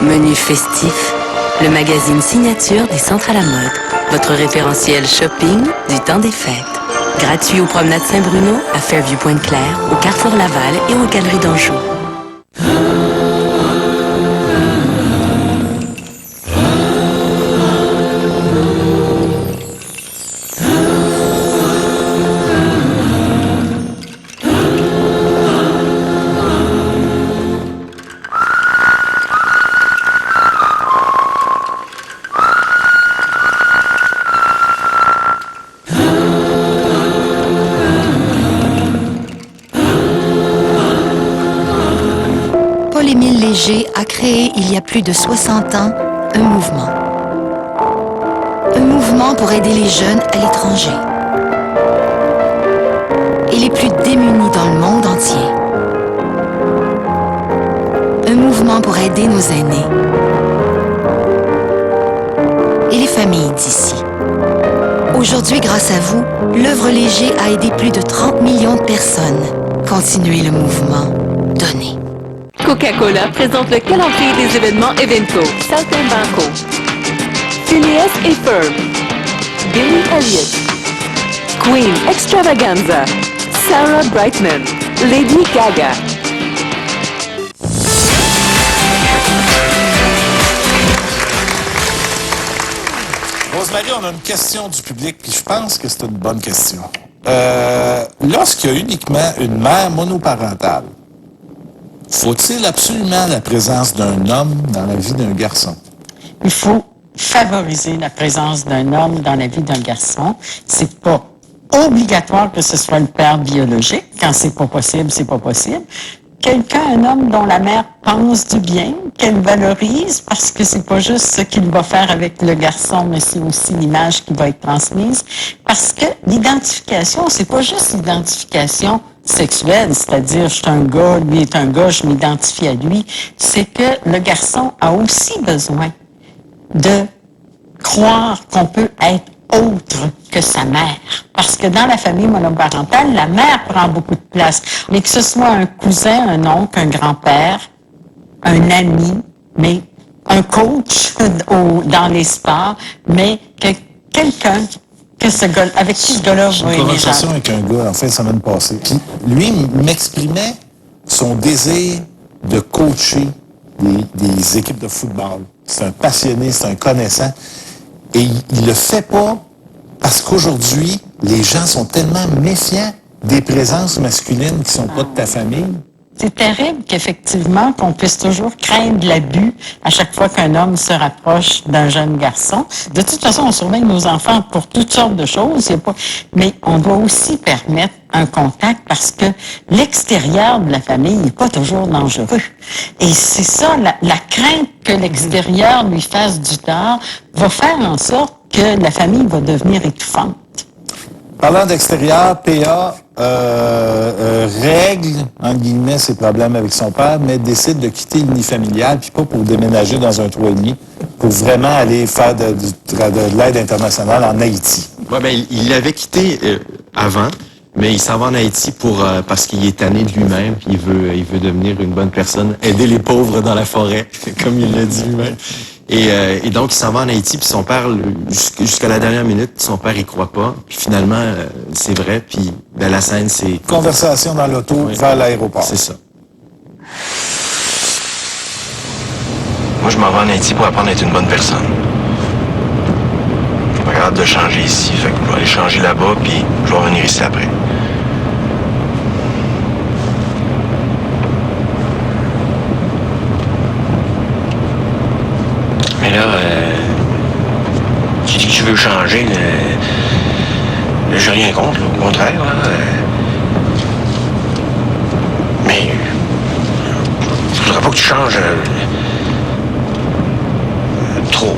menu festif, le magazine signature des centres à la mode. Votre référentiel shopping du temps des fêtes. Gratuit aux promenades Saint-Bruno, à Fairview-Pointe-Claire, au Carrefour Laval et aux Galeries d'Anjou. Paul-Émile Léger a créé il y a plus de 60 ans un mouvement. Un mouvement pour aider les jeunes à l'étranger et les plus démunis dans le monde entier. Un mouvement pour aider nos aînés et les familles d'ici. Aujourd'hui, grâce à vous, l'œuvre Léger a aidé plus de 30 millions de personnes. Continuez le mouvement. Donnez. Coca-Cola présente le calendrier des événements Evenco, Saltimbanco, Phileas et Ferb, Billy Elliot, Queen Extravaganza, Sarah Brightman, Lady Gaga. Rosemary, on a une question du public, puis je pense que c'est une bonne question. Lorsqu'il y a uniquement une mère monoparentale, faut-il absolument la présence d'un homme dans la vie d'un garçon? Il faut favoriser la présence d'un homme dans la vie d'un garçon. C'est pas obligatoire que ce soit le père biologique. Quand c'est pas possible, c'est pas possible. Quelqu'un, un homme dont la mère pense du bien, qu'elle valorise, parce que c'est pas juste ce qu'il va faire avec le garçon, mais c'est aussi l'image qui va être transmise. Parce que l'identification, c'est pas juste l'identification sexuelle, c'est-à-dire je suis un gars, lui est un gars, je m'identifie à lui. C'est que le garçon a aussi besoin de croire qu'on peut être autre que sa mère. Parce que dans la famille monoparentale, la mère prend beaucoup de place. Mais que ce soit un cousin, un oncle, un grand-père, un ami, mais un coach dans les sports, mais que quelqu'un que ce gars, avec qui ce gars-là va aimer. Une conversation avec un gars en fin de semaine passée. Puis lui m'exprimait son désir de coacher des équipes de football. C'est un passionné, c'est un connaissant. Et il le fait pas parce qu'aujourd'hui, les gens sont tellement méfiants des présences masculines qui sont pas de ta famille. C'est terrible qu'effectivement, qu'on puisse toujours craindre l'abus à chaque fois qu'un homme se rapproche d'un jeune garçon. De toute façon, on surveille nos enfants pour toutes sortes de choses, mais on doit aussi permettre un contact parce que l'extérieur de la famille n'est pas toujours dangereux. Et c'est ça, la crainte que l'extérieur lui fasse du tort va faire en sorte que la famille va devenir étouffante. Parlant d'extérieur, PA règle, entre guillemets, ses problèmes avec son père, mais décide de quitter le nid familial, puis pas pour déménager dans un 3,5, pour vraiment aller faire de l'aide internationale en Haïti. Ouais, ben, il l'avait quitté avant, mais il s'en va en Haïti parce qu'il est tanné de lui-même, puis il veut devenir une bonne personne, aider les pauvres dans la forêt, comme il l'a dit lui-même. Et donc, il s'en va en Haïti, puis son père, jusqu'à la dernière minute, son père y croit pas. Puis finalement, c'est vrai, puis ben, la scène, c'est... Conversation dans l'auto vers l'aéroport. C'est ça. Moi, je m'en vais en Haïti pour apprendre à être une bonne personne. Je suis pas capable de changer ici, fait que je vais aller changer là-bas, puis je vais revenir ici après. Mais là, tu dis que tu veux changer, j'ai rien contre, là, au contraire. Là, mais il faudra pas que tu changes trop.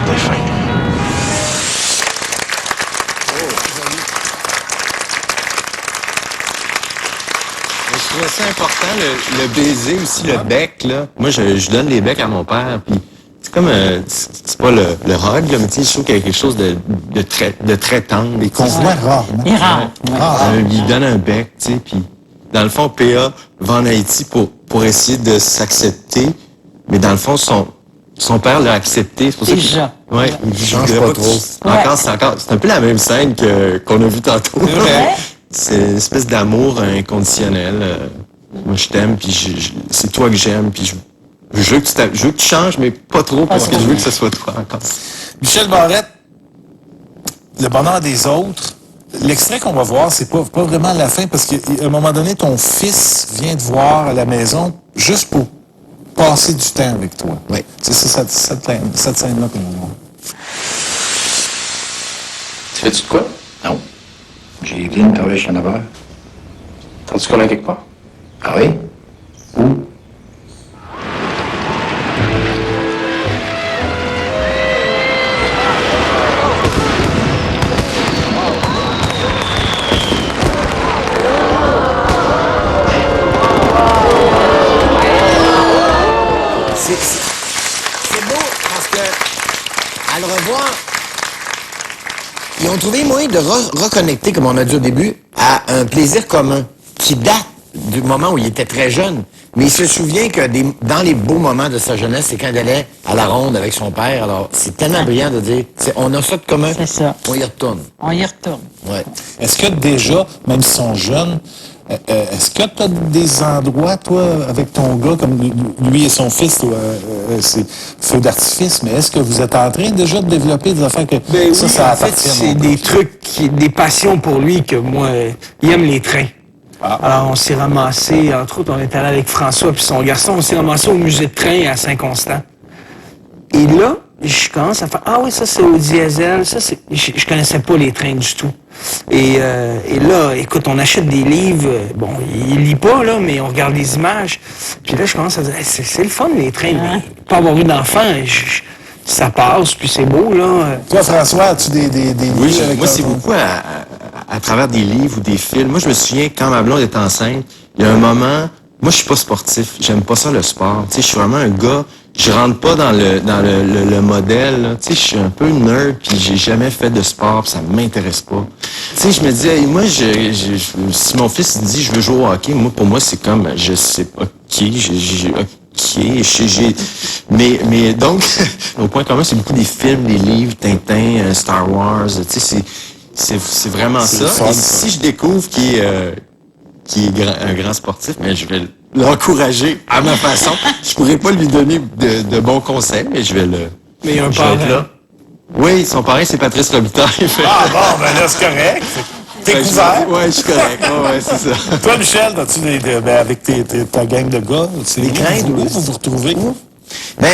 T'es fin. Je trouvais ça important, le baiser aussi, le bec, là. Moi, je donne les becs à mon père, puis c'est comme, c'est pas le hug, là, mais tu sais, je trouve qu'il y a quelque chose de très tendre. Et qu'on voit rarement. Et rare. Il donne un bec, tu sais, puis dans le fond, PA va en Haïti pour pour essayer de s'accepter, mais dans le fond, son père l'a accepté. C'est pour ça Déjà. Ouais, il dit, Change je pas voudrais que trop. c'est un peu la même scène qu'on a vu tantôt. C'est une espèce d'amour inconditionnel. Moi, je t'aime, puis c'est toi que j'aime, puis je veux que tu changes, mais pas trop, parce que je veux que ce soit toi encore. Michel Barrette, le bonheur des autres, l'extrait qu'on va voir, c'est pas vraiment la fin, parce qu'à un moment donné, ton fils vient te voir à la maison juste pour passer du temps avec toi. Oui. C'est cette scène-là qu'on va voir. Tu fais-tu de quoi? Non. J'ai dit une travailler chez un aveur. T'as-tu connais quelque part? Ah oui? Où? C'est beau parce que, à le revoir, ils ont trouvé moyen de reconnecter, comme on a dit au début, à un plaisir commun qui date du moment où il était très jeune. Mais il se souvient que dans les beaux moments de sa jeunesse, c'est quand il allait à la ronde avec son père. Alors, c'est tellement brillant de dire, on a ça de commun. C'est ça. On y retourne. On y retourne. Ouais. Est-ce que déjà, même s'ils sont jeunes, est-ce que tu as des endroits, toi, avec ton gars, comme lui et son fils, toi, c'est feu d'artifice, mais est-ce que vous êtes en train déjà de développer des affaires que ça en fait, appartient c'est des trucs, des passions pour lui que moi, il aime les trains. Alors, on s'est ramassé, entre autres, on est allé avec François puis son garçon, on s'est ramassé au musée de train à Saint-Constant. Et là, je commence à faire, ah oui, ça c'est au diesel, ça c'est, je connaissais pas les trains du tout. Et là, écoute, on achète des livres, bon, il lit pas, là, mais on regarde les images. Puis là, je commence à dire, hey, c'est le fun, les trains, mais pas avoir eu d'enfant, ça passe, puis c'est beau, là. Toi, François, as-tu des Oui, livres avec moi, ton- c'est beaucoup à travers des livres ou des films. Moi, je me souviens, quand ma blonde était enceinte, il y a un moment, moi, je suis pas sportif. J'aime pas ça, le sport. Tu sais, je suis vraiment un gars, je rentre pas dans le modèle, là. Tu sais, je suis un peu nerd, puis j'ai jamais fait de sport, puis ça m'intéresse pas. Tu sais, je me disais, hey, moi, si mon fils dit, je veux jouer au hockey, moi, pour moi, c'est comme, je sais pas, mais donc, au point commun, c'est beaucoup des films, des livres, Tintin, Star Wars, tu sais, c'est vraiment C'est ça. fun, Et ça. si je découvre qu'il est un grand sportif, mais je vais l'encourager à ma façon. Je pourrais pas lui donner de bons conseils, mais je vais Mais il y a un je vais être parrain. là. Oui, son parrain, c'est Patrice Robitaille. Ah bon, ben là, c'est correct. T'es Ouais, couvert. Ouais, je suis correct. Ouais, c'est ça. Toi, Michel, as-tu avec ta gang de gars, c'est Des craintes, où oui. vous vous retrouvez? Ben,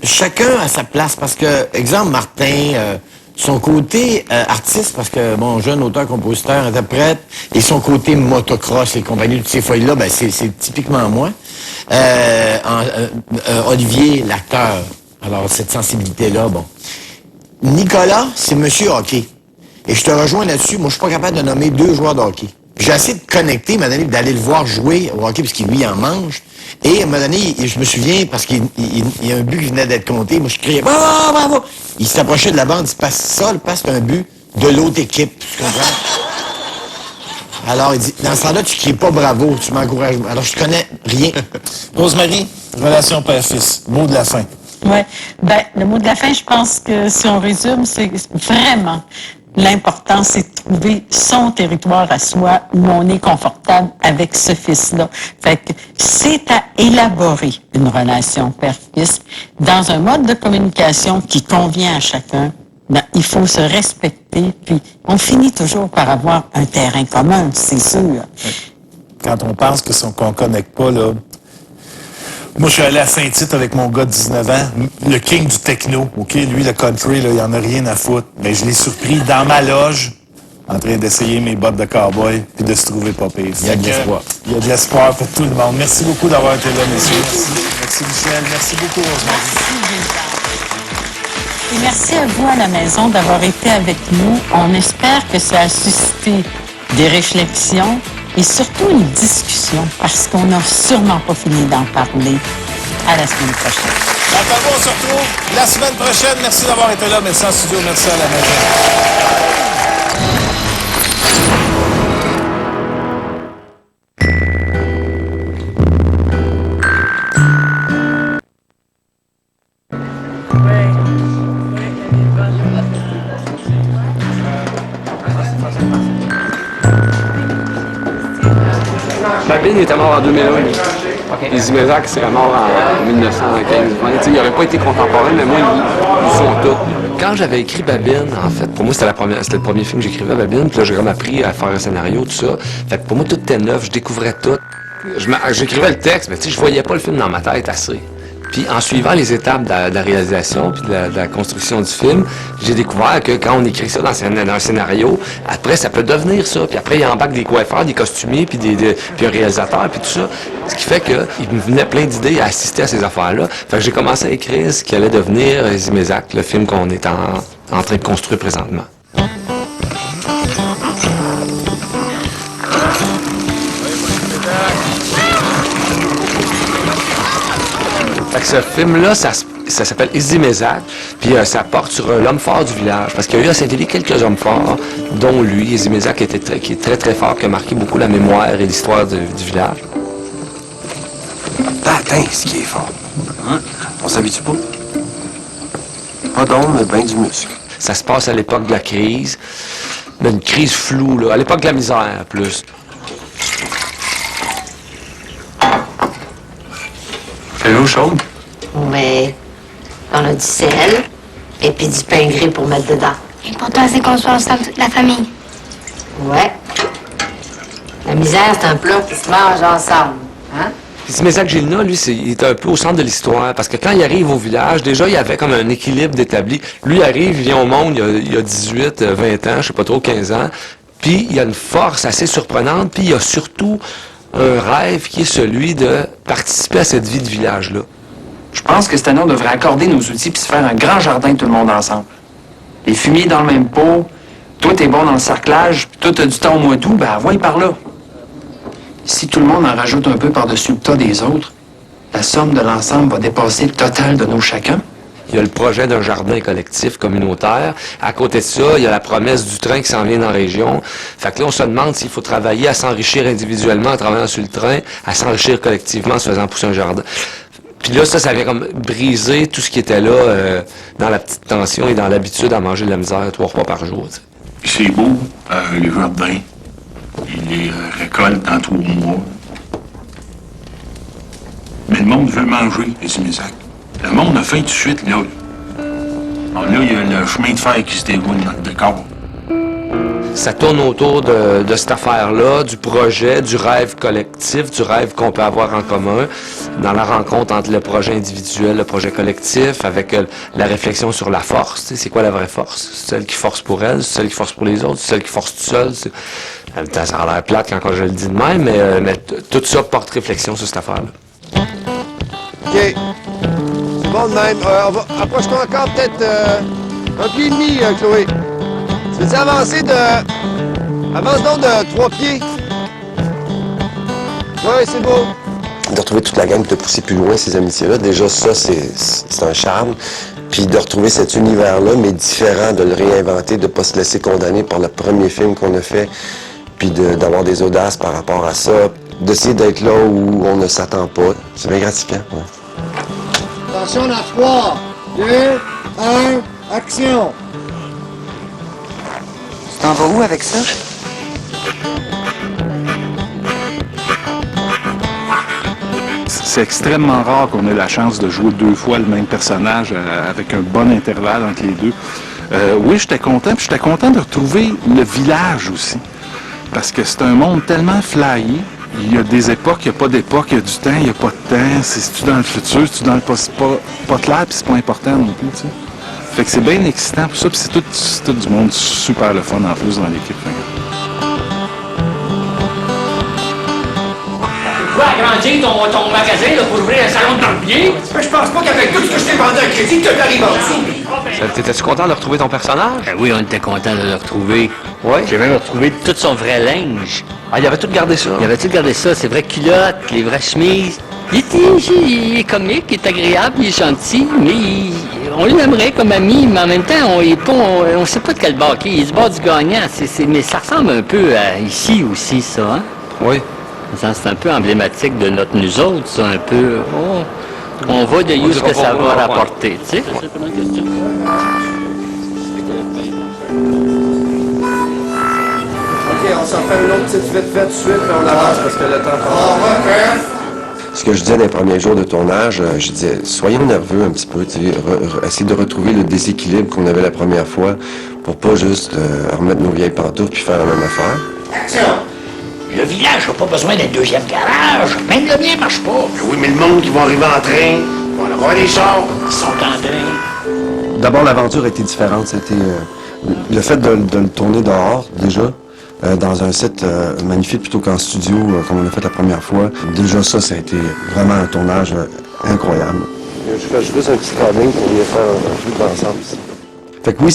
chacun a sa place, parce que, exemple, Martin, son côté artiste, parce que, bon, jeune auteur, compositeur, interprète, et son côté motocross et compagnie, toutes ces feuilles-là, ben, c'est typiquement moi. Olivier, l'acteur, alors cette sensibilité-là, bon. Nicolas, c'est Monsieur Hockey. Et je te rejoins là-dessus, moi, je suis pas capable de nommer 2 joueurs de hockey. J'ai essayé de connecter, m'a donné d'aller le voir jouer au hockey, parce qu'il, lui, en mange. Et à un moment donné, je me souviens, parce qu'il y a un but qui venait d'être compté, moi je criais « Bravo, bravo !» Il s'approchait de la bande, il dit « Passe ça, passe un but de l'autre équipe. » Tu comprends? Alors, il dit « Dans ce temps-là, tu cries pas bravo, tu m'encourages. » Alors, je connais rien. Rosemary, relation père-fils, mot de la fin. Oui. Ben, le mot de la fin, je pense que si on résume, c'est vraiment l'important, c'est de trouver son territoire à soi où on est confortable avec ce fils-là. Fait que c'est à élaborer une relation père-fils dans un mode de communication qui convient à chacun. Ben, il faut se respecter, puis on finit toujours par avoir un terrain commun, c'est sûr. Quand on pense qu'on ne connecte pas, là. Moi, je suis allé à Saint-Tite avec mon gars de 19 ans, le king du techno, OK? Lui, le country, là, il en a rien à foutre. Mais je l'ai surpris dans ma loge, en train d'essayer mes bottes de cowboy, puis de se trouver pas pire. Il y a de l'espoir. Il y a de l'espoir pour tout le monde. Merci beaucoup d'avoir été là, messieurs. Merci Michel. Merci beaucoup, Rosemary. Et merci à vous à la maison d'avoir été avec nous. On espère que ça a suscité des réflexions et surtout une discussion parce qu'on n'a sûrement pas fini d'en parler. À la semaine prochaine. Quant à vous, on se retrouve la semaine prochaine. Merci d'avoir été là. Merci en studio. Merci à la maison. Babine était mort en 2001. Les Zimézac serait mort en 1915. Il n'aurait pas été contemporain, mais moi, ils sont tous. Quand j'avais écrit Babine, en fait, pour moi, c'était le premier film que j'écrivais, Babine. Puis là, j'ai comme appris à faire un scénario, tout ça. Fait que pour moi, tout était neuf, je découvrais tout. J'écrivais le texte, mais tu sais, je voyais pas le film dans ma tête assez. Puis en suivant les étapes de la réalisation puis de la construction du film, j'ai découvert que quand on écrit ça dans un scénario, après ça peut devenir ça. Puis après il embarque des coiffeurs, des costumiers, puis un réalisateur, puis tout ça. Ce qui fait qu'il me venait plein d'idées à assister à ces affaires-là. Fait que j'ai commencé à écrire ce qui allait devenir Zimézac, le film qu'on est en train de construire présentement. Fait que ce film-là, ça s'appelle Zimézac, puis ça porte sur l'homme fort du village. Parce qu'il y a eu à Saint-Élie quelques hommes forts, dont lui, Zimézac, qui est très très fort, qui a marqué beaucoup la mémoire et l'histoire du village. Attends, ce qui est fort. Hein? On s'habitue pas. Pas d'ombre, mais ben du muscle. Ça se passe à l'époque de la crise, mais une crise floue, là, à l'époque de la misère, plus. C'est l'eau chaude? Mais on a du sel et puis du pain gris pour mettre dedans. L'important, c'est qu'on soit ensemble, toute la famille. Ouais. La misère, c'est un plat qui se mange ensemble. Hein? Zimézac Gélina, lui, il est un peu au centre de l'histoire, parce que quand il arrive au village, déjà, il y avait comme un équilibre d'établi. Lui, il arrive, il vient au monde, il a 18, 20 ans, je sais pas trop, 15 ans, puis il a une force assez surprenante, puis il a surtout un rêve qui est celui de participer à cette vie de village-là. Je pense que cette année, on devrait accorder nos outils puis se faire un grand jardin tout le monde ensemble. Les fumiers dans le même pot, toi t'es bon dans le cerclage, puis toi t'as du temps au mois d'août, ben voyez par là. Si tout le monde en rajoute un peu par-dessus le tas des autres, la somme de l'ensemble va dépasser le total de nos chacun. Il y a le projet d'un jardin collectif communautaire. À côté de ça, il y a la promesse du train qui s'en vient dans la région. Fait que là, on se demande s'il faut travailler à s'enrichir individuellement en travaillant sur le train, à s'enrichir collectivement en se faisant pousser un jardin. Puis là, ça vient comme briser tout ce qui était là dans la petite tension et dans l'habitude à manger de la misère 3 repas par jour. C'est beau, les jardins. Ils les récoltent en 3 mois. Mais le monde veut manger, les Zimézac. Le monde a faim tout de suite, là. Alors là, il y a le chemin de fer qui se déroule dans le décor. Ça tourne autour de cette affaire-là, du projet, du rêve collectif, du rêve qu'on peut avoir en commun, dans la rencontre entre le projet individuel, le projet collectif, avec la réflexion sur la force. C'est quoi la vraie force? C'est celle qui force pour elle, c'est celle qui force pour les autres, c'est celle qui force tout seul. En même temps, ça a l'air plate quand je le dis de même, mais tout ça porte réflexion sur cette affaire-là. OK. C'est bon de même. Approche-toi encore peut-être un pied et demi, Chloé. Tu veux-tu avancer avance donc de 3 pieds. Oui, c'est beau. De retrouver toute la gang, de pousser plus loin ces amitiés-là, déjà ça, c'est un charme. Puis de retrouver cet univers-là, mais différent, de le réinventer, de ne pas se laisser condamner par le premier film qu'on a fait, puis d'avoir des audaces par rapport à ça, d'essayer d'être là où on ne s'attend pas. C'est bien gratifiant. Ouais. Attention, dans 3, 2, 1, action! Tu t'en vas où avec ça? C'est extrêmement rare qu'on ait la chance de jouer 2 fois le même personnage avec un bon intervalle entre les deux. Oui, j'étais content, puis j'étais content de retrouver le village aussi. Parce que c'est un monde tellement flyé. Il y a des époques, il n'y a pas d'époque, il y a du temps, il n'y a pas de temps. C'est-tu dans le futur, c'est-tu dans le pas clair, puis c'est pas important non plus, tu sais. Fait que c'est bien excitant pour ça, puis c'est tout du monde super le fun en plus dans l'équipe. Tu vas agrandir ton magasin là, pour ouvrir un salon de barbier? Je pense pas qu'avec tout ce que je t'ai vendu à crédit, tu t'arrives en dessous. T'étais-tu content de retrouver ton personnage? Oui, on était content de le retrouver. Oui? J'ai même retrouvé tout son vrai linge. Ah, il avait tout gardé ça? Il avait tout gardé ça, ses vraies culottes, les vraies chemises. Il est comique, il est agréable, il est gentil, mais on l'aimerait comme ami, mais en même temps, on ne sait pas de quel bord il est. Il est du bord du gagnant, mais ça ressemble un peu à ici aussi, ça, hein? Oui. C'est un peu emblématique de nous autres, ça, un peu. On voit de où ce que ça va rapporter, tu sais. OK, on s'en fait une autre petite vite fait tout de suite, puis on avance parce que le temps passe. Ce que je disais dans les premiers jours de tournage, je disais, soyons nerveux un petit peu, tu sais, essayer de retrouver le déséquilibre qu'on avait la première fois pour pas juste remettre nos vieilles pantoufles puis faire la même affaire. Action! Le village n'a pas besoin d'un deuxième garage. Même le mien marche pas. Oui, mais le monde qui va arriver en train, on va avoir des chars. Ils sont en train. D'abord, l'aventure était différente. C'était le fait de le tourner dehors, déjà, dans un set magnifique plutôt qu'en studio, comme on a fait la première fois. Déjà, ça a été vraiment un tournage incroyable. Je fais juste un petit coding pour venir faire un jeu d'ensemble. Fait que oui,